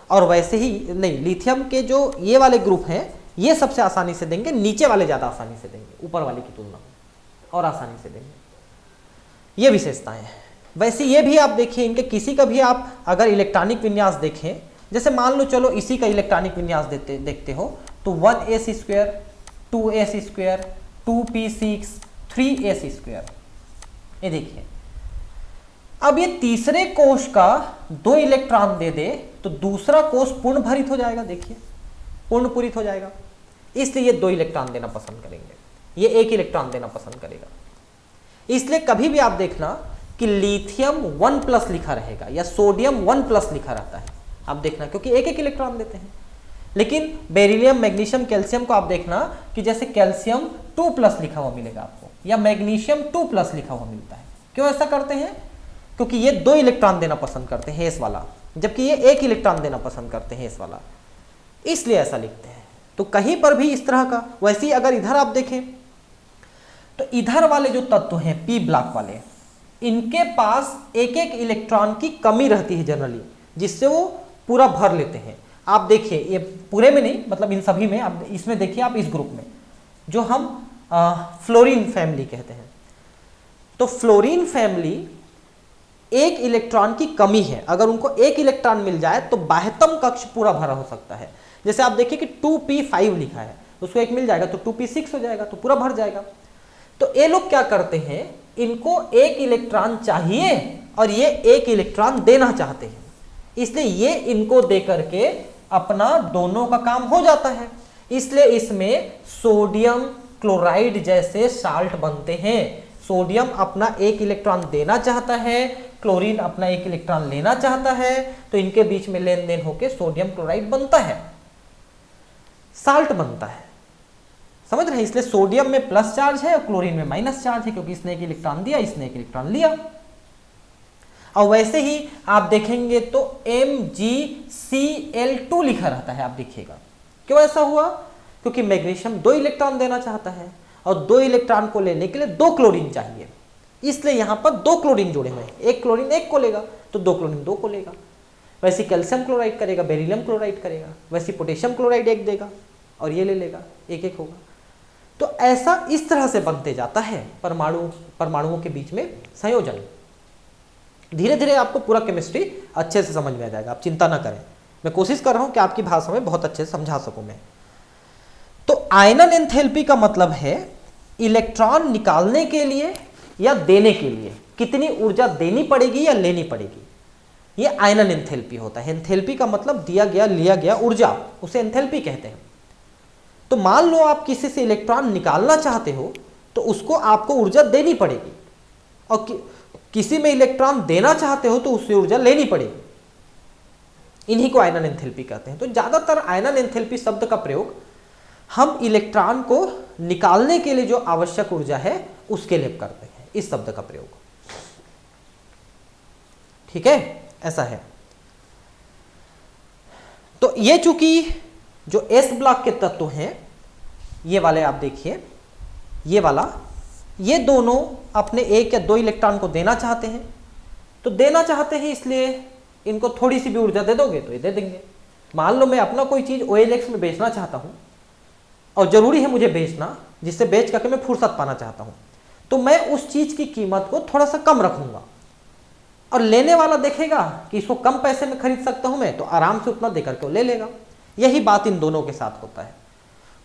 और वैसे ही नहीं, लिथियम के जो ये वाले ग्रुप हैं ये सबसे आसानी से देंगे, नीचे वाले ज्यादा आसानी से देंगे ऊपर वाले की तुलना में, और आसानी से देंगे। ये विशेषताएं हैं। वैसे ये भी आप देखिए, इनके किसी का भी आप अगर इलेक्ट्रॉनिक विन्यास देखें, जैसे मान लो चलो इसी का इलेक्ट्रॉनिक विन्यास देखते हो तो 1s2 2s2 2p6 3s2, ये देखिए। अब ये तीसरे कोष का 2 इलेक्ट्रॉन दे दे तो दूसरा कोष पूर्ण भरित हो जाएगा। देखिए, पूर्ण पूरित हो जाएगा, इसलिए ये 2 इलेक्ट्रॉन देना पसंद करेंगे, ये 1 इलेक्ट्रॉन देना पसंद करेगा। इसलिए कभी भी आप देखना कि लिथियम 1+ लिखा रहेगा या सोडियम 1+ लिखा रहता है, आप देखना, क्योंकि 1 इलेक्ट्रॉन देते हैं। लेकिन बेरिलियम, मैग्नीशियम, कैल्शियम को आप देखना कि जैसे कैल्शियम 2+ लिखा हुआ मिलेगा आपको, या मैग्नीशियम 2+ लिखा हुआ मिलता है। क्यों ऐसा करते हैं? क्योंकि ये 2 इलेक्ट्रॉन देना पसंद करते हैं एस वाला, जबकि ये 1 इलेक्ट्रॉन देना पसंद करते हैं एस वाला, इसलिए ऐसा लिखते हैं। तो कहीं पर भी इस तरह का। वैसे ही अगर इधर आप देखें तो इधर वाले जो तत्व हैं पी ब्लॉक वाले, इनके पास एक एक इलेक्ट्रॉन की कमी रहती है जनरली, जिससे वो पूरा भर लेते हैं। आप देखिए ये पूरे में नहीं, मतलब इन सभी में, आप इसमें देखिए, आप इस ग्रुप में जो हम फ्लोरीन फैमिली कहते हैं, तो फ्लोरीन फैमिली एक इलेक्ट्रॉन की कमी है। अगर उनको एक इलेक्ट्रॉन मिल जाए तो बाह्यतम कक्ष पूरा भरा हो सकता है। जैसे आप देखिए कि 2p5 लिखा है, उसको एक मिल जाएगा तो 2p6 हो जाएगा, तो पूरा भर जाएगा। तो ये लोग क्या करते हैं, इनको एक इलेक्ट्रॉन चाहिए और ये एक इलेक्ट्रॉन देना चाहते हैं, इसलिए ये इनको दे करके अपना दोनों का काम हो जाता है। इसलिए इसमें सोडियम क्लोराइड जैसे साल्ट बनते हैं। सोडियम अपना एक इलेक्ट्रॉन देना चाहता है, क्लोरीन अपना एक इलेक्ट्रॉन लेना चाहता है, तो इनके बीच में लेन देन होकर सोडियम क्लोराइड बनता है, साल्ट बनता है। समझ रहे हैं? इसलिए सोडियम में प्लस चार्ज है और क्लोरीन में माइनस चार्ज है, क्योंकि इसने एक इलेक्ट्रॉन दिया, इसने एक इलेक्ट्रॉन लिया। और वैसे ही आप देखेंगे तो MgCl2 लिखा रहता है, आप देखिएगा। क्यों ऐसा हुआ? क्योंकि मैग्नीशियम 2 इलेक्ट्रॉन देना चाहता है और 2 इलेक्ट्रॉन को लेने के लिए 2 क्लोरीन चाहिए, इसलिए यहां पर 2 क्लोरीन जुड़े हुए हैं। एक क्लोरीन एक को लेगा तो 2 क्लोरीन 2 को लेगा। वैसे कैल्शियम क्लोराइड करेगा, बेरिलियम क्लोराइड करेगा, वैसे पोटेशियम क्लोराइड एक देगा और ये ले लेगा, एक एक होगा। तो ऐसा इस तरह से बनते जाता है परमाणुओं के बीच में संयोजन। धीरे धीरे आपको पूरा केमिस्ट्री अच्छे से समझ में आ जाएगा, आप चिंता ना करें। मैं कोशिश कर रहा हूं कि आपकी भाषा में बहुत अच्छे से समझा सकूं मैं। तो आयनन एंथैल्पी का मतलब है इलेक्ट्रॉन निकालने के लिए या देने के लिए कितनी ऊर्जा देनी पड़ेगी या लेनी पड़ेगी, ये आयनन एंथैल्पी होता है। एंथैल्पी का मतलब दिया गया, लिया गया ऊर्जा, उसे एंथैल्पी कहते हैं। तो मान लो आप किसी से इलेक्ट्रॉन निकालना चाहते हो तो उसको आपको ऊर्जा देनी पड़ेगी, और किसी में इलेक्ट्रॉन देना चाहते हो तो उससे ऊर्जा लेनी पड़ेगी। इन्हीं को आयनन एंथैल्पी कहते हैं। तो ज्यादातर आयनन एंथैल्पी शब्द का प्रयोग हम इलेक्ट्रॉन को निकालने के लिए जो आवश्यक ऊर्जा है उसके लिए करते हैं, इस शब्द का प्रयोग। ठीक है, ऐसा है। तो ये चूंकि जो एस ब्लॉक के तत्व हैं, ये वाले आप देखिए, ये वाला, ये दोनों अपने 1 या 2 इलेक्ट्रॉन को देना चाहते हैं। तो देना चाहते हैं इसलिए इनको थोड़ी सी भी ऊर्जा दे दोगे तो ये दे देंगे। मान लो मैं अपना कोई चीज OLX में बेचना चाहता हूं और जरूरी है मुझे बेचना, जिससे बेच करके मैं फुर्सत पाना चाहता हूं, तो मैं उस चीज की कीमत को थोड़ा सा कम रखूंगा और लेने वाला देखेगा कि इसको कम पैसे में खरीद सकता हूं मैं, तो आराम से उतना देकर के वो ले लेगा। यही बात इन दोनों के साथ होता है।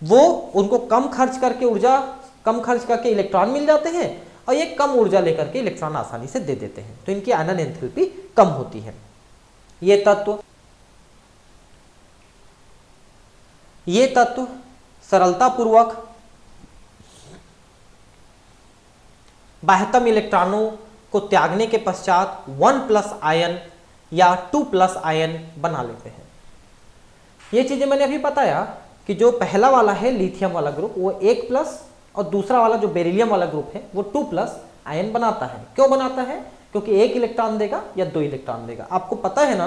वो उनको कम खर्च करके ऊर्जा, कम खर्च करके इलेक्ट्रॉन मिल जाते हैं और ये कम ऊर्जा लेकर के इलेक्ट्रॉन आसानी से दे देते हैं, तो इनकी आयनन एंथैल्पी कम होती है। ये तत्व सरलता पूर्वक बाह्यतम इलेक्ट्रॉनों को त्यागने के पश्चात 1+ आयन या 2+ आयन बना लेते हैं। ये चीजें मैंने अभी बताया कि जो पहला वाला है लिथियम वाला ग्रुप, वो 1+ और दूसरा वाला जो बेरिलियम वाला ग्रुप है वो 2+ आयन बनाता है। क्यों बनाता है? क्योंकि 1 इलेक्ट्रॉन देगा या 2 इलेक्ट्रॉन देगा। आपको पता है ना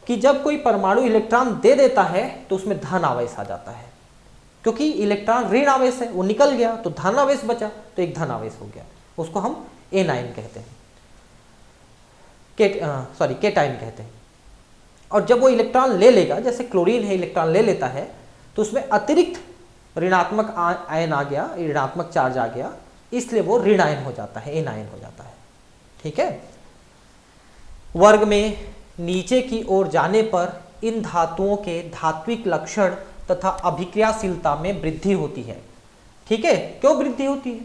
कि जब कोई परमाणु इलेक्ट्रॉन दे देता है तो उसमें धन आवेश आ जाता है, क्योंकि इलेक्ट्रॉन ऋण आवेश है, वो निकल गया तो धन आवेश बचा, तो एक धन आवेश हो गया, उसको हम एनायन कहते हैं, केटायन कहते हैं। और जब वो इलेक्ट्रॉन ले लेगा, जैसे क्लोरीन है इलेक्ट्रॉन ले लेता है, तो उसमें अतिरिक्त ऋणात्मक आयन आ गया, ऋणात्मक चार्ज आ गया, इसलिए वो ऋण आयन हो जाता है, एनायन हो जाता है। ठीक है। वर्ग में नीचे की ओर जाने पर इन धातुओं के धात्विक लक्षण तथा अभिक्रियाशीलता में वृद्धि होती है। ठीक है। क्यों वृद्धि होती है?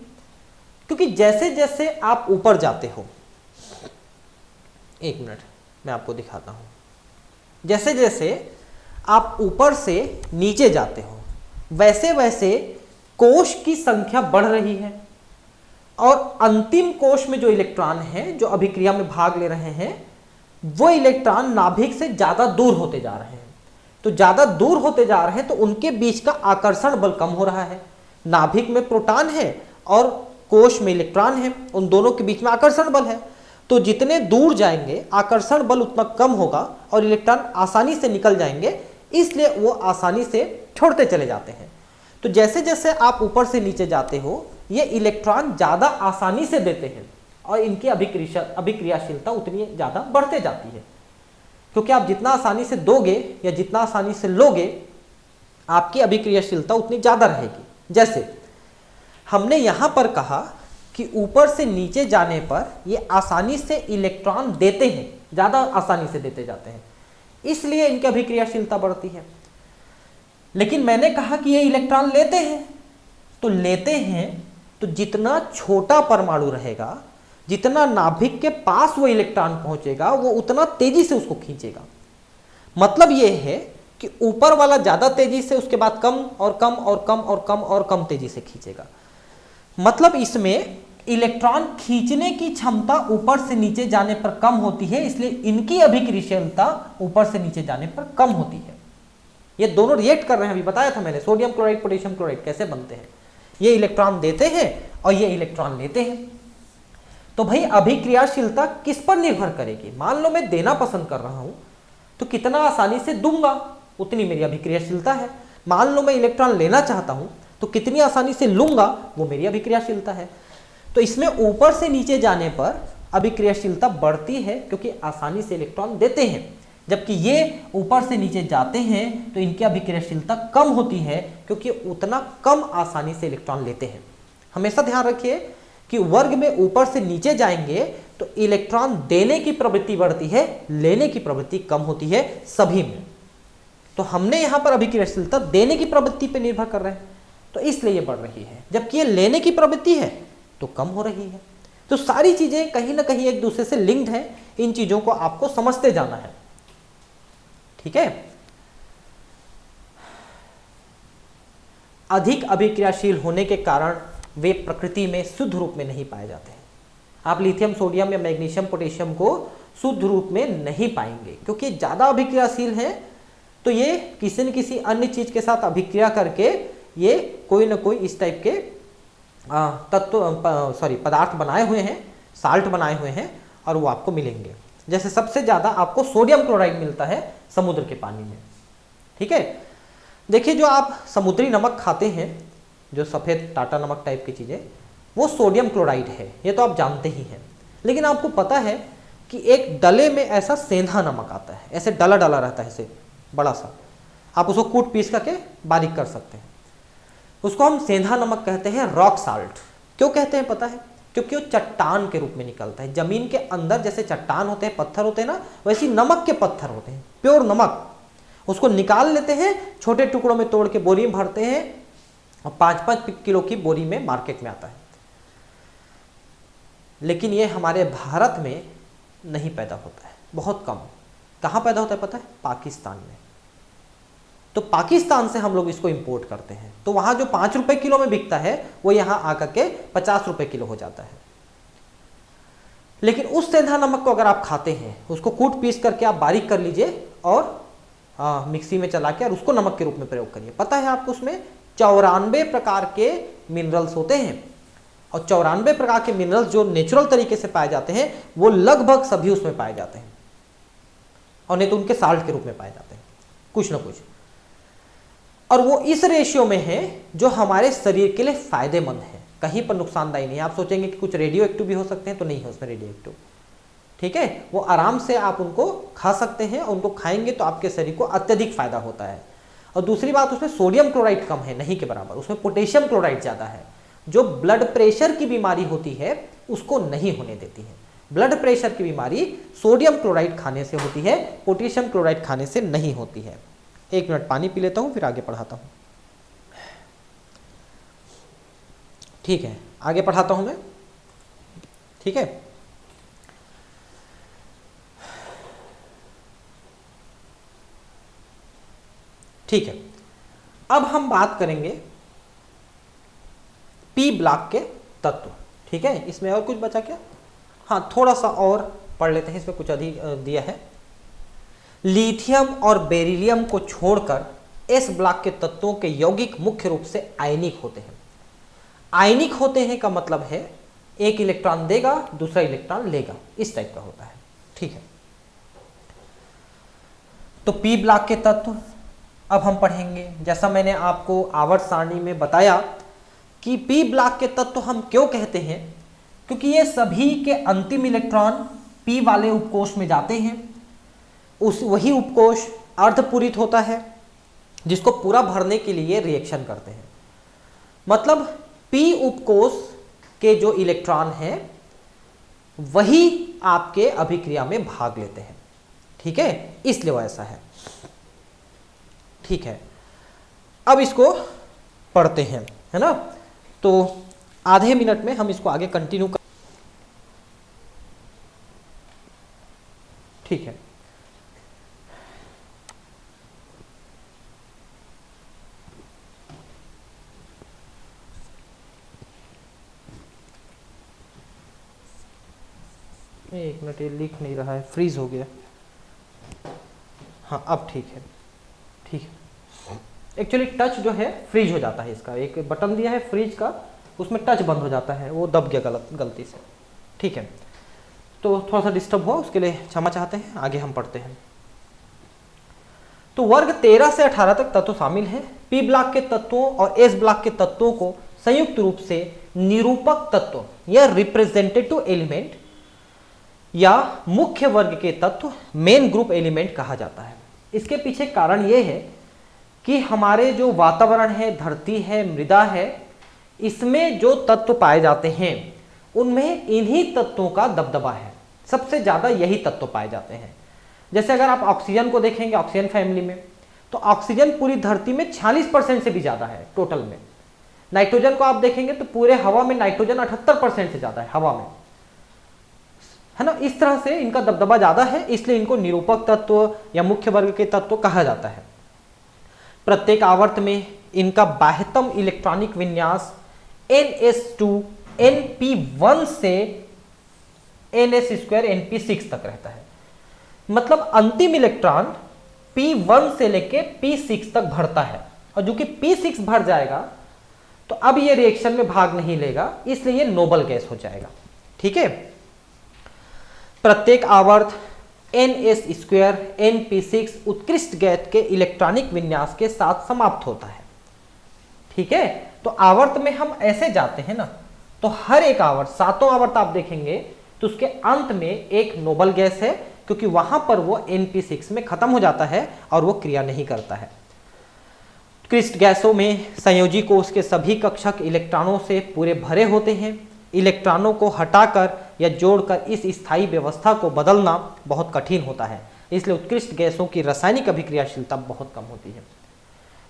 क्योंकि जैसे जैसे आप ऊपर जाते हो, एक मिनट मैं आपको दिखाता हूं, जैसे जैसे आप ऊपर से नीचे जाते हो वैसे वैसे कोश की संख्या बढ़ रही है और अंतिम कोश में जो इलेक्ट्रॉन हैं जो अभिक्रिया में भाग ले रहे हैं वो इलेक्ट्रॉन नाभिक से ज्यादा दूर होते जा रहे हैं। तो ज्यादा दूर होते जा रहे हैं तो उनके बीच का आकर्षण बल कम हो रहा है। नाभिक में प्रोटॉन है और कोश में इलेक्ट्रॉन है, उन दोनों के बीच में आकर्षण बल है। तो जितने दूर जाएंगे आकर्षण बल उतना कम होगा और इलेक्ट्रॉन आसानी से निकल जाएंगे, इसलिए वो आसानी से छोड़ते चले जाते हैं। तो जैसे जैसे आप ऊपर से नीचे जाते हो ये इलेक्ट्रॉन ज्यादा आसानी से देते हैं और इनकी अभिक्रियाशीलता उतनी ज्यादा बढ़ते जाती है, क्योंकि आप जितना आसानी से दोगे या जितना आसानी से लोगे आपकी अभिक्रियाशीलता उतनी ज्यादा रहेगी। जैसे हमने यहां पर कहा कि ऊपर से नीचे जाने पर ये आसानी से इलेक्ट्रॉन देते हैं, ज्यादा आसानी से देते जाते हैं, इसलिए इनकी अभिक्रियाशीलता बढ़ती है। लेकिन मैंने कहा कि ये इलेक्ट्रॉन लेते हैं, तो लेते हैं तो जितना छोटा परमाणु रहेगा, जितना नाभिक के पास वो इलेक्ट्रॉन पहुंचेगा, वो उतना तेजी से उसको खींचेगा। मतलब ये है कि ऊपर वाला ज्यादा तेजी से, उसके बाद कम और कम और कम और कम और कम तेजी से खींचेगा। मतलब इसमें इलेक्ट्रॉन खींचने की क्षमता ऊपर से नीचे जाने पर कम होती है, इसलिए इनकी अभिक्रियाशीलता ऊपर से नीचे जाने पर कम होती है। ये दोनों रिएक्ट कर रहे हैं, अभी बताया था मैंने, सोडियम क्लोराइड पोटेशियम क्लोराइड कैसे बनते हैं। ये इलेक्ट्रॉन देते हैं और ये इलेक्ट्रॉन लेते हैं। तो भाई अभिक्रियाशीलता किस पर निर्भर करेगी? मान लो मैं देना पसंद कर रहा हूं तो कितना आसानी से दूंगा उतनी मेरी अभिक्रियाशीलता है। मान लो मैं इलेक्ट्रॉन लेना चाहता हूं तो कितनी आसानी से लूंगा वो मेरी अभिक्रियाशीलता है। तो इसमें ऊपर से नीचे जाने पर अभिक्रियाशीलता बढ़ती है क्योंकि आसानी से इलेक्ट्रॉन देते हैं, जबकि ये ऊपर से नीचे जाते हैं तो इनकी अभिक्रियाशीलता कम होती है क्योंकि उतना कम आसानी से इलेक्ट्रॉन लेते हैं। हमेशा ध्यान रखिए कि वर्ग में ऊपर से नीचे जाएंगे तो इलेक्ट्रॉन देने की प्रवृत्ति बढ़ती है, लेने की प्रवृत्ति कम होती है सभी में। तो हमने यहां पर अभिक्रियाशीलता देने की प्रवृत्ति पर निर्भर कर रहे हैं, तो इसलिए ये बढ़ रही है, जबकि ये लेने की प्रवृत्ति है तो कम हो रही है। तो सारी चीजें कहीं ना कहीं एक दूसरे से लिंक्ड है, इन चीजों को आपको समझते जाना है। ठीक है। अधिक अभिक्रियाशील होने के कारण वे प्रकृति में शुद्ध रूप में नहीं पाए जाते हैं। आप लिथियम, सोडियम या मैग्नीशियम, पोटेशियम को शुद्ध रूप में नहीं पाएंगे क्योंकि ज्यादा अभिक्रियाशील है। तो ये किसी न किसी अन्य चीज के साथ अभिक्रिया करके ये कोई ना कोई इस टाइप के पदार्थ बनाए हुए हैं, साल्ट बनाए हुए हैं, और वो आपको मिलेंगे। जैसे सबसे ज्यादा आपको सोडियम क्लोराइड मिलता है समुद्र के पानी में। ठीक है। देखिए जो आप समुद्री नमक खाते हैं, जो सफेद टाटा नमक टाइप की चीजें, वो सोडियम क्लोराइड है, ये तो आप जानते ही हैं। लेकिन आपको पता है कि एक डले में ऐसा सेंधा नमक आता है, ऐसे डला डला रहता है, ऐसे बड़ा सा, आप उसको कूट पीस करके बारीक कर सकते हैं। उसको हम सेंधा नमक कहते हैं, रॉक साल्ट। क्यों कहते हैं पता है? क्योंकि वो चट्टान के रूप में निकलता है। जमीन के अंदर जैसे चट्टान होते हैं, पत्थर होते हैं ना, वैसे नमक के पत्थर होते हैं, प्योर नमक। उसको निकाल लेते हैं, छोटे टुकड़ों में तोड़ के बोरी में भरते हैं और 5-5 किलो की बोरी में मार्केट में आता है। लेकिन ये हमारे भारत में नहीं पैदा होता है, बहुत कम। कहाँ पैदा होता है पता है? पाकिस्तान में। तो पाकिस्तान से हम लोग इसको इंपोर्ट करते हैं, तो वहां जो 5 रुपए किलो में बिकता है वो यहां आकर के 50 रुपए किलो हो जाता है। लेकिन उस सेंधा नमक को अगर आप खाते हैं, उसको कूट पीस करके आप बारीक कर लीजिए और मिक्सी में चला के और उसको नमक के रूप में प्रयोग करिए। पता है आपको उसमें 94 प्रकार के मिनरल्स होते हैं, और 94 प्रकार के मिनरल्स जो नेचुरल तरीके से पाए जाते हैं वो लगभग सभी उसमें पाए जाते हैं, और नहीं तो उनके साल्ट के रूप में पाए जाते हैं कुछ ना कुछ। और वो इस रेशियो में है जो हमारे शरीर के लिए फायदेमंद है, कहीं पर नुकसानदायी नहीं है। आप सोचेंगे कि कुछ रेडियो एक्टिव भी हो सकते हैं, तो नहीं है उसमें रेडियो एक्टिव। ठीक है, वो आराम से आप उनको खा सकते हैं, और उनको खाएंगे तो आपके शरीर को अत्यधिक फायदा होता है। और दूसरी बात, उसमें सोडियम क्लोराइड कम है, नहीं के बराबर, उसमें पोटेशियम क्लोराइड ज्यादा है, जो ब्लड प्रेशर की बीमारी होती है उसको नहीं होने देती है। ब्लड प्रेशर की बीमारी सोडियम क्लोराइड खाने से होती है, पोटेशियम क्लोराइड खाने से नहीं होती है। 1 मिनट पानी पी लेता हूं, फिर आगे पढ़ाता हूं। ठीक है, आगे पढ़ाता हूं मैं। ठीक है, ठीक है। अब हम बात करेंगे पी ब्लॉक के तत्व। ठीक है, इसमें और कुछ बचा क्या? हाँ, थोड़ा सा और पढ़ लेते हैं, इसमें कुछ अधिक दिया है। लिथियम और बेरिलियम को छोड़कर एस ब्लॉक के तत्वों के यौगिक मुख्य रूप से आयनिक होते हैं। आयनिक होते हैं का मतलब है एक इलेक्ट्रॉन देगा दूसरा इलेक्ट्रॉन लेगा, इस टाइप का होता है। ठीक है, तो पी ब्लॉक के तत्व अब हम पढ़ेंगे। जैसा मैंने आपको आवर्त सारणी में बताया कि पी ब्लॉक के तत्व हम क्यों कहते हैं, क्योंकि ये सभी के अंतिम इलेक्ट्रॉन पी वाले उपकोष में जाते हैं। वही उपकोष अर्धपूरित होता है जिसको पूरा भरने के लिए रिएक्शन करते हैं। मतलब पी उपकोष के जो इलेक्ट्रॉन हैं वही आपके अभिक्रिया में भाग लेते हैं। ठीक है, इसलिए वो ऐसा है। ठीक है, अब इसको पढ़ते हैं, है ना। तो आधे मिनट में हम इसको आगे कंटिन्यू कर। ठीक है, एक मिनट, ये लिख नहीं रहा है, फ्रीज हो गया। हाँ अब ठीक है, ठीक है। एक्चुअली टच जो है फ्रीज हो जाता है, इसका एक बटन दिया है फ्रीज का, उसमें टच बंद हो जाता है, वो दब गया गलती से। ठीक है, तो थोड़ा सा डिस्टर्ब हुआ, उसके लिए क्षमा चाहते हैं। आगे हम पढ़ते हैं। तो वर्ग 13 से 18 तक तत्व शामिल हैं। पी ब्लॉक के तत्वों और एस ब्लॉक के तत्वों को संयुक्त रूप से निरूपक तत्व या रिप्रेजेंटेटिव एलिमेंट या मुख्य वर्ग के तत्व मेन ग्रुप एलिमेंट कहा जाता है। इसके पीछे कारण यह है कि हमारे जो वातावरण है, धरती है, मृदा है, इसमें जो तत्व पाए जाते हैं उनमें इन्हीं तत्वों का दबदबा है। सबसे ज्यादा यही तत्व पाए जाते हैं। जैसे अगर आप ऑक्सीजन को देखेंगे, ऑक्सीजन फैमिली में, तो ऑक्सीजन पूरी धरती में 46% से भी ज्यादा है टोटल में। नाइट्रोजन को आप देखेंगे तो पूरे हवा में नाइट्रोजन 78% से ज्यादा है हवा में, है ना। इस तरह से इनका दबदबा ज्यादा है, इसलिए इनको निरूपक तत्व या मुख्य वर्ग के तत्व कहा जाता है। प्रत्येक आवर्त में इनका बाह्यतम इलेक्ट्रॉनिक विन्यास ns2 np1 से ns2 np6 तक रहता है। मतलब अंतिम इलेक्ट्रॉन p1 से लेके p6 तक भरता है, और जो कि p6 भर जाएगा तो अब ये रिएक्शन में भाग नहीं लेगा, इसलिए ये नोबल गैस हो जाएगा। ठीक है, प्रत्येक आवर्त ns2 np6 उत्कृष्ट गैस के इलेक्ट्रॉनिक विन्यास के साथ समाप्त होता है। ठीक है, तो आवर्त में हम ऐसे जाते हैं ना, तो हर एक आवर्त, सातों आवर्त आप देखेंगे तो उसके अंत में एक नोबल गैस है, क्योंकि वहां पर वो np6 में खत्म हो जाता है और वो क्रिया नहीं करता है। उत्कृष्ट गैसों में संयोजी कोष के सभी कक्षक इलेक्ट्रॉनों से पूरे भरे होते हैं। इलेक्ट्रॉनों को हटाकर या जोड़कर इस स्थायी व्यवस्था को बदलना बहुत कठिन होता है, इसलिए उत्कृष्ट गैसों की रासायनिक अभिक्रियाशीलता बहुत कम होती है।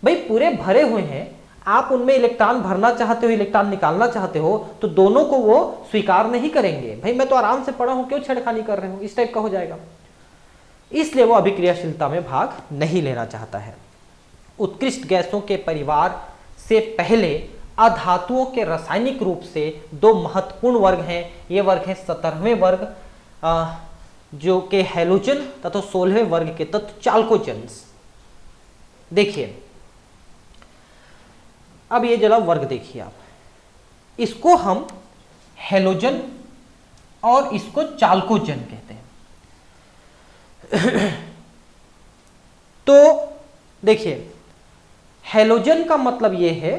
भाई पूरे भरे हुए हैं, आप उनमें इलेक्ट्रॉन भरना चाहते हो, इलेक्ट्रॉन निकालना चाहते हो, तो दोनों को वो स्वीकार नहीं करेंगे। भाई मैं तो आराम से पढ़ा हूं, क्यों छेड़खानी कर रहे हो, इस टाइप का हो जाएगा। इसलिए वो अभिक्रियाशीलता में भाग नहीं लेना चाहता है। उत्कृष्ट गैसों के परिवार से पहले अधातुओं के रासायनिक रूप से दो महत्वपूर्ण वर्ग हैं। ये वर्ग है 17वें वर्ग जो के हैलोजन तथा 16वें वर्ग के तत्व चाल्कोजेंस। देखिए अब ये जरा वर्ग देखिए आप, इसको हम हैलोजन और इसको चाल्कोजेन कहते हैं। तो देखिए हैलोजन का मतलब ये है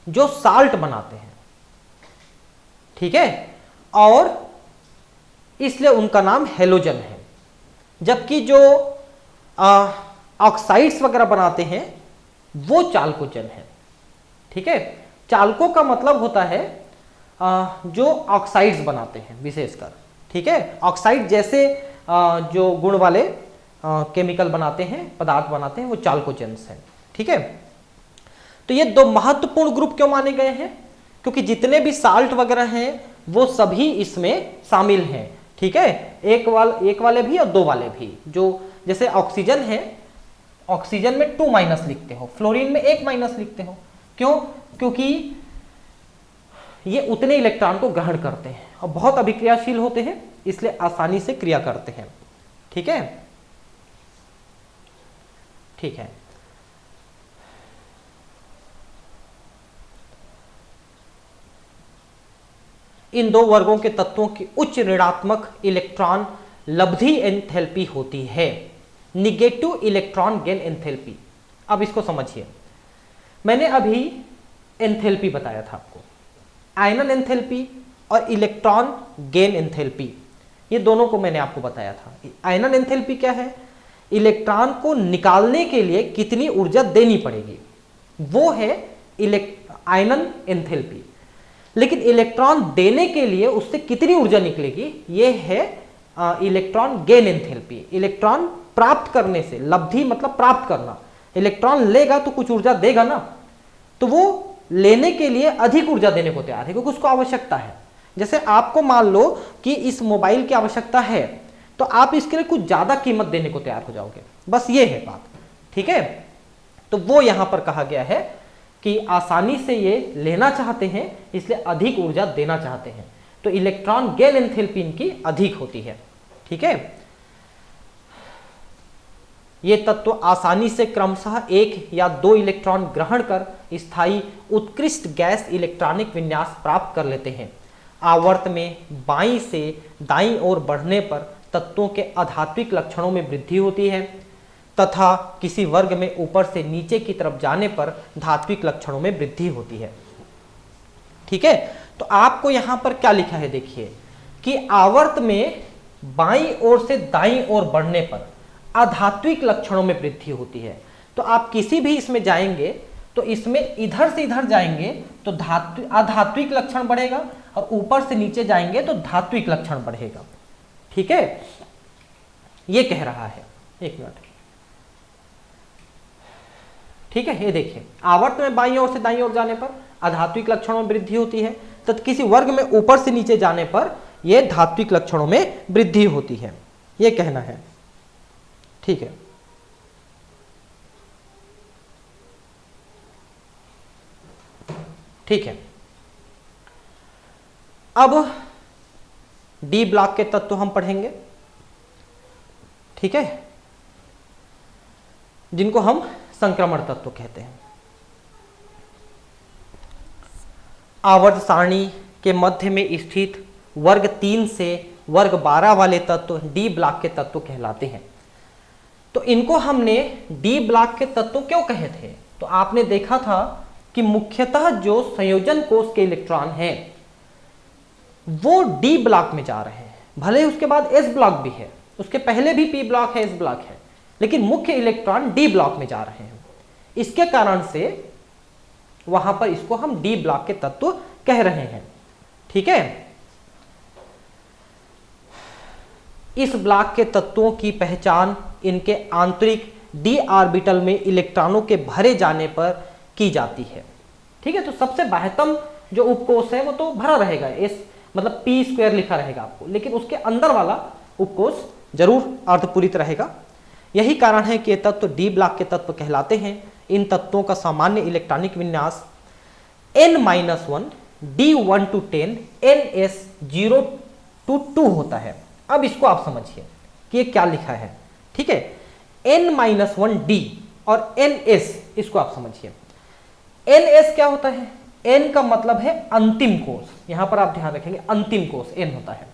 जो साल्ट बनाते हैं, ठीक है, और इसलिए उनका नाम हैलोजन है। जबकि जो ऑक्साइड्स वगैरह बनाते हैं वो चाल्कोजेन है। ठीक है, चाल्को का मतलब होता है जो ऑक्साइड्स बनाते हैं विशेषकर। ठीक है, ऑक्साइड जैसे जो गुण वाले केमिकल बनाते हैं, पदार्थ बनाते हैं, वो चाल्कोजेन्स हैं। ठीक है, तो ये दो महत्वपूर्ण ग्रुप क्यों माने गए हैं, क्योंकि जितने भी साल्ट वगैरह हैं वो सभी इसमें शामिल हैं। ठीक है, एक वाले भी और दो वाले भी। जो जैसे ऑक्सीजन है, ऑक्सीजन में 2- लिखते हो, फ्लोरीन में 1- लिखते हो। क्यों? क्योंकि ये उतने इलेक्ट्रॉन को ग्रहण करते हैं और बहुत अभिक्रियाशील होते हैं, इसलिए आसानी से क्रिया करते हैं। ठीक है, ठीक है। इन दो वर्गों के तत्वों की उच्च ऋणात्मक इलेक्ट्रॉन लब्धि एंथैल्पी होती है, निगेटिव इलेक्ट्रॉन गेन एंथैल्पी। अब इसको समझिए, मैंने अभी एंथैल्पी बताया था आपको, आयनन एंथैल्पी और इलेक्ट्रॉन गेन एंथैल्पी, ये दोनों को मैंने आपको बताया था। आयनन एंथैल्पी क्या है? इलेक्ट्रॉन को निकालने के लिए कितनी ऊर्जा देनी पड़ेगी, वो है आयनन एंथैल्पी। लेकिन इलेक्ट्रॉन देने के लिए उससे कितनी ऊर्जा निकलेगी, ये है इलेक्ट्रॉन गेन एंथैल्पी। इलेक्ट्रॉन प्राप्त करने से, लब्धि मतलब प्राप्त करना, इलेक्ट्रॉन लेगा तो कुछ ऊर्जा देगा ना, तो वो लेने के लिए अधिक ऊर्जा देने को तैयार है क्योंकि उसको आवश्यकता है। जैसे आपको मान लो कि इस मोबाइल की आवश्यकता है, तो आप इसके लिए कुछ ज्यादा कीमत देने को तैयार हो जाओगे, बस ये है बात, ठीक है। तो वो यहां पर कहा गया है कि आसानी से ये लेना चाहते हैं, इसलिए अधिक ऊर्जा देना चाहते हैं, तो इलेक्ट्रॉन गेन एंथैल्पी इनकी अधिक होती है, ठीक है। ये तत्व आसानी से क्रमशः 1 या 2 इलेक्ट्रॉन ग्रहण कर स्थायी उत्कृष्ट गैस इलेक्ट्रॉनिक विन्यास प्राप्त कर लेते हैं। आवर्त में बाईं से दाईं ओर बढ़ने पर तत्वों के अधात्विक लक्षणों में वृद्धि होती है तथा किसी वर्ग में ऊपर से नीचे की तरफ जाने पर धात्विक लक्षणों में वृद्धि होती है, ठीक है। तो आपको यहां पर क्या लिखा है, देखिए कि आवर्त में बाईं ओर से दाईं ओर बढ़ने पर अधात्विक लक्षणों में वृद्धि होती है। तो आप किसी भी इसमें जाएंगे तो इसमें इधर से इधर जाएंगे तो अधात्विक लक्षण बढ़ेगा और ऊपर से नीचे जाएंगे तो धात्विक लक्षण बढ़ेगा, ठीक है। ये कह रहा है, एक मिनट, ठीक है। ये देखिए, आवर्त में बाईं ओर से दाईं ओर जाने पर अधात्विक लक्षणों में वृद्धि होती है तो किसी वर्ग में ऊपर से नीचे जाने पर यह धात्विक लक्षणों में वृद्धि होती है, यह कहना है, ठीक है। ठीक है, अब डी ब्लॉक के तत्व हम पढ़ेंगे, ठीक है, जिनको हम संक्रमण तत्व कहते हैं। आवर्त सारणी के मध्य में स्थित वर्ग 3 से वर्ग 12 वाले तत्व डी ब्लॉक के तत्व कहलाते हैं। तो इनको हमने डी ब्लॉक के तत्व क्यों कहे थे? तो आपने देखा था कि मुख्यतः जो संयोजन कोष के इलेक्ट्रॉन हैं वो डी ब्लॉक में जा रहे हैं, भले ही उसके बाद एस ब्लॉक भी है, उसके पहले भी पी ब्लॉक है, एस ब्लॉक है, लेकिन मुख्य इलेक्ट्रॉन डी ब्लॉक में जा रहे हैं। इसके कारण से वहां पर इसको हम डी ब्लॉक के तत्व कह रहे हैं, ठीक है। इस ब्लॉक के तत्वों की पहचान इनके आंतरिक डी ऑर्बिटल में इलेक्ट्रॉनों के भरे जाने पर की जाती है, ठीक है। तो सबसे बाह्यतम जो उपकोष है वो तो भरा रहेगा, इस मतलब पी स्क्वायर लिखा रहेगा आपको, लेकिन उसके अंदर वाला उपकोष जरूर अर्धपूरित रहेगा। यही कारण है कि ये तत्व डी ब्लॉक के तत्व कहलाते हैं। इन तत्वों का सामान्य इलेक्ट्रॉनिक विन्यास n-1 d1 to 10 ns0 to 2 होता है। अब इसको आप समझिए कि ये क्या लिखा है, ठीक है। n-1 d और ns, इसको आप समझिए। ns क्या होता है? n का मतलब है अंतिम कोष, यहां पर आप ध्यान रखेंगे अंतिम कोष n होता है,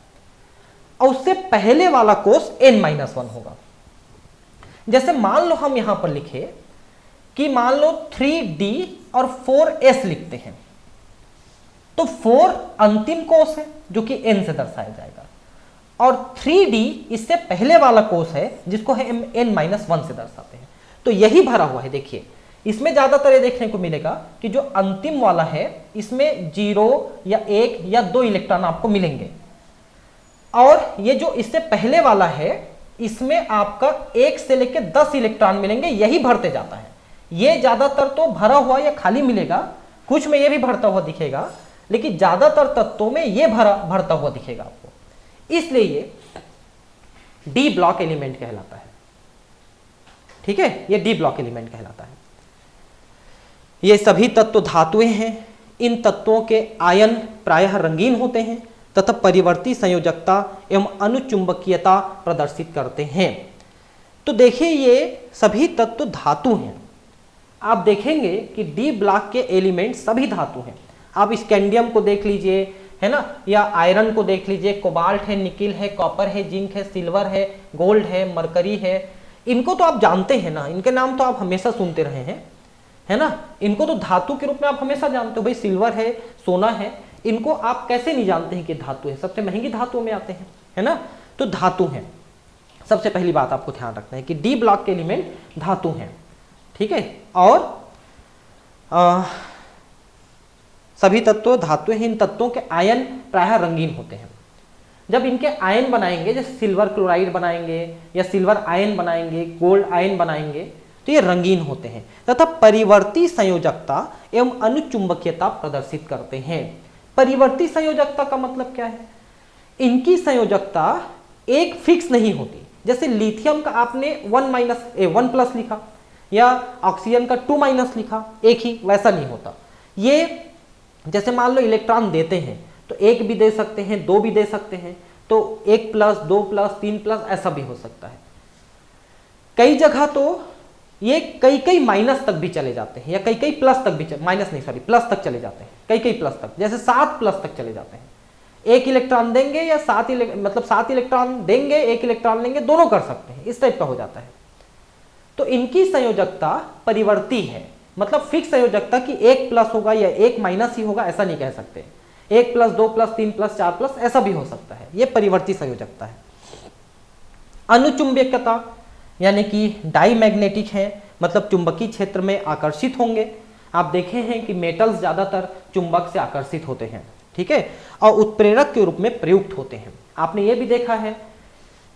और उससे पहले वाला कोष n-1 होगा। जैसे मान लो हम यहां पर लिखे कि मान लो 3d और 4s लिखते हैं, तो 4 अंतिम कोष है जो कि n से दर्शाया जाएगा, और 3d इससे पहले वाला कोष है जिसको है n-1 से दर्शाते हैं। तो यही भरा हुआ है। देखिए इसमें ज्यादातर ये देखने को मिलेगा कि जो अंतिम वाला है इसमें 0 या 1 या 2 इलेक्ट्रॉन आपको मिलेंगे, और ये जो इससे पहले वाला है इसमें आपका 1 से लेकर 10 इलेक्ट्रॉन मिलेंगे, यही भरते जाता है। ये ज्यादातर तो भरा हुआ या खाली मिलेगा, कुछ में ये भी भरता हुआ दिखेगा, लेकिन ज्यादातर तत्वों में ये भरता हुआ दिखेगा आपको, इसलिए ये डी ब्लॉक एलिमेंट कहलाता है, ठीक है। ये डी ब्लॉक एलिमेंट कहलाता है। ये सभी तत्व धातुएं हैं। इन तत्वों के आयन प्रायः रंगीन होते हैं तथा परिवर्ती संयोजकता एवं अनुचुंबकीयता प्रदर्शित करते हैं। तो देखिए ये सभी तत्व धातु हैं। आप देखेंगे कि डी ब्लॉक के एलिमेंट सभी धातु हैं। आप स्कैंडियम को देख लीजिए, है ना, या आयरन को देख लीजिए, कोबाल्ट है, निकिल है, कॉपर है, जिंक है, सिल्वर है, गोल्ड है, मरकरी है। इनको तो आप जानते हैं ना, इनके नाम तो आप हमेशा सुनते रहे हैं, है ना। इनको तो धातु के रूप में आप हमेशा जानते हो। भाई सिल्वर है, सोना है, इनको आप कैसे नहीं जानते हैं कि धातु है, सबसे महंगी धातुओं में आते हैं, है ना। तो धातु है, सबसे पहली बात आपको ध्यान रखना है कि डी ब्लॉक के एलिमेंट धातु हैं, ठीक है। और सभी तत्व धातु हैं। इन तत्वों के आयन प्रायः रंगीन होते हैं। जब इनके आयन बनाएंगे, जैसे सिल्वर क्लोराइड बनाएंगे या सिल्वर आयन बनाएंगे, गोल्ड आयन बनाएंगे, तो ये रंगीन होते हैं तथा परिवर्ती संयोजकता एवं अनुचुंबकीयता प्रदर्शित करते हैं। परिवर्ती संयोजकता का मतलब क्या है? इनकी संयोजकता एक फिक्स नहीं होती। जैसे लिथियम का आपने 1 प्लस लिखा या ऑक्सीजन का 2- लिखा, एक ही, वैसा नहीं होता। ये जैसे मान लो इलेक्ट्रॉन देते हैं तो एक भी दे सकते हैं, दो भी दे सकते हैं, तो 1+, 2+, 3+, ऐसा भी हो सकता है। कई जगह तो ये कई माइनस तक भी चले जाते हैं या कई प्लस तक भी, प्लस तक चले जाते हैं, कई प्लस तक, जैसे 7+ तक चले जाते हैं। एक इलेक्ट्रॉन देंगे या 7 इलेक्ट्रॉन देंगे, एक इलेक्ट्रॉन लेंगे, दोनों कर सकते हैं, इस टाइप का हो जाता है। तो इनकी संयोजकता परिवर्ती है, मतलब फिक्स संयोजकता कि 1+ होगा या 1- ही होगा, ऐसा नहीं कह सकते। 1+, 2+, 3+, 4+, ऐसा भी हो सकता है। यह परिवर्ती संयोजकता है। अनुचुंबकीयता यानी कि डाईमैग्नेटिक है, मतलब चुंबकीय क्षेत्र में आकर्षित होंगे। आप देखे हैं कि मेटल्स ज्यादातर चुंबक से आकर्षित होते हैं, ठीक है, और उत्प्रेरक के रूप में प्रयुक्त होते हैं। आपने ये भी देखा है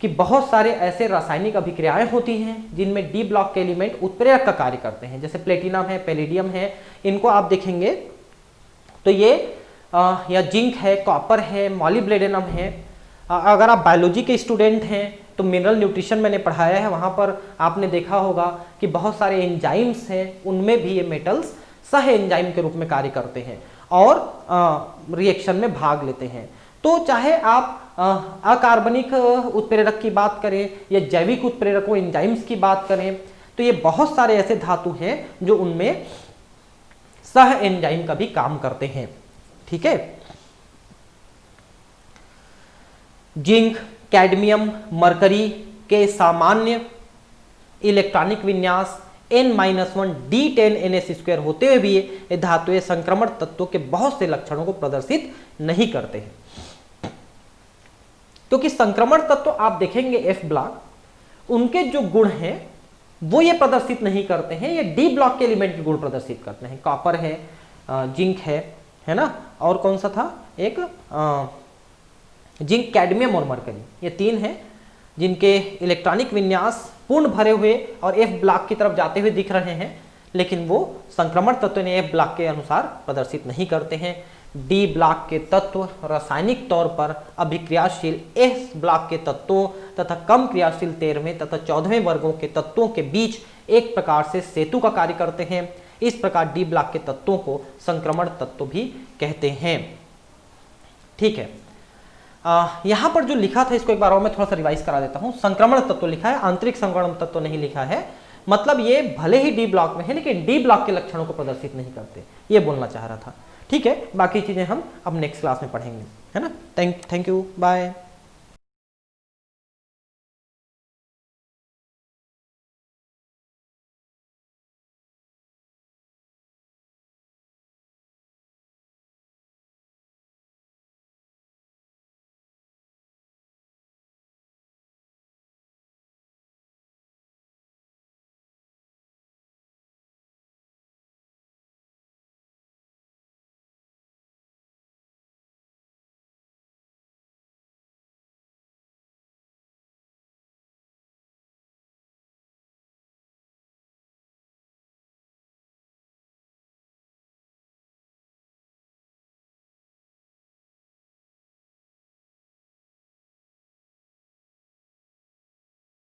कि बहुत सारे ऐसे रासायनिक अभिक्रियाएं होती हैं जिनमें डी ब्लॉक के एलिमेंट उत्प्रेरक का कार्य करते हैं, जैसे प्लेटिनम है, पैलेडियम है। इनको आप देखेंगे तो ये या जिंक है, कॉपर है, मॉलिब्डेनम है। अगर आप बायोलॉजी के स्टूडेंट हैं तो मिनरल न्यूट्रिशन मैंने पढ़ाया है, वहाँ पर आपने देखा होगा कि बहुत सारे एंजाइम्स हैं, उनमें भी ये मेटल्स सह एंजाइम के रूप में कार्य करते हैं और रिएक्शन में भाग लेते हैं। तो चाहे आप अकार्बनिक उत्प्रेरक की बात करें या जैविक उत्प्रेरकों एंजाइम्स की बात करें, तो ये बहुत सारे ऐसे धातु हैं जो उनमें सह एंजाइम का भी काम करते हैं, ठीक है। जिंक, कैडमियम, मरकरी के सामान्य इलेक्ट्रॉनिक विन्यास N-1 D10NS² होते हुए भी ये धातुएं संक्रमण तत्वों के बहुत से लक्षणों को प्रदर्शित नहीं करते हैं। क्योंकि संक्रमण तत्व आप देखेंगे F ब्लॉक, उनके जो गुण हैं वो ये प्रदर्शित नहीं करते हैं, ये डी ब्लॉक के एलिमेंट के गुण प्रदर्शित करते हैं। कॉपर है, जिंक है ना, और कौन सा था एक, जिंक, कैडमियम और मरकरी, ये 3 हैं जिनके इलेक्ट्रॉनिक विन्यास पूर्ण भरे हुए और F ब्लॉक की तरफ जाते हुए दिख रहे हैं, लेकिन वो संक्रमण तत्व ने F ब्लॉक के अनुसार प्रदर्शित नहीं करते हैं। डी ब्लॉक के तत्व रासायनिक तौर पर अभिक्रियाशील S ब्लॉक के तत्वों तथा कम क्रियाशील 13वें तथा 14वें वर्गों के तत्वों के बीच एक प्रकार से सेतु का कार्य करते हैं। इस प्रकार डी ब्लॉक के तत्वों को संक्रमण तत्व भी कहते हैं, ठीक है। यहाँ पर जो लिखा था इसको एक बार और मैं थोड़ा सा रिवाइज करा देता हूँ। संक्रमण तत्व लिखा है, आंतरिक संक्रमण तत्व नहीं लिखा है। मतलब ये भले ही डी ब्लॉक में है लेकिन डी ब्लॉक के लक्षणों को प्रदर्शित नहीं करते, ये बोलना चाह रहा था, ठीक है। बाकी चीजें हम अब नेक्स्ट क्लास में पढ़ेंगे, है ना। Thank you, bye.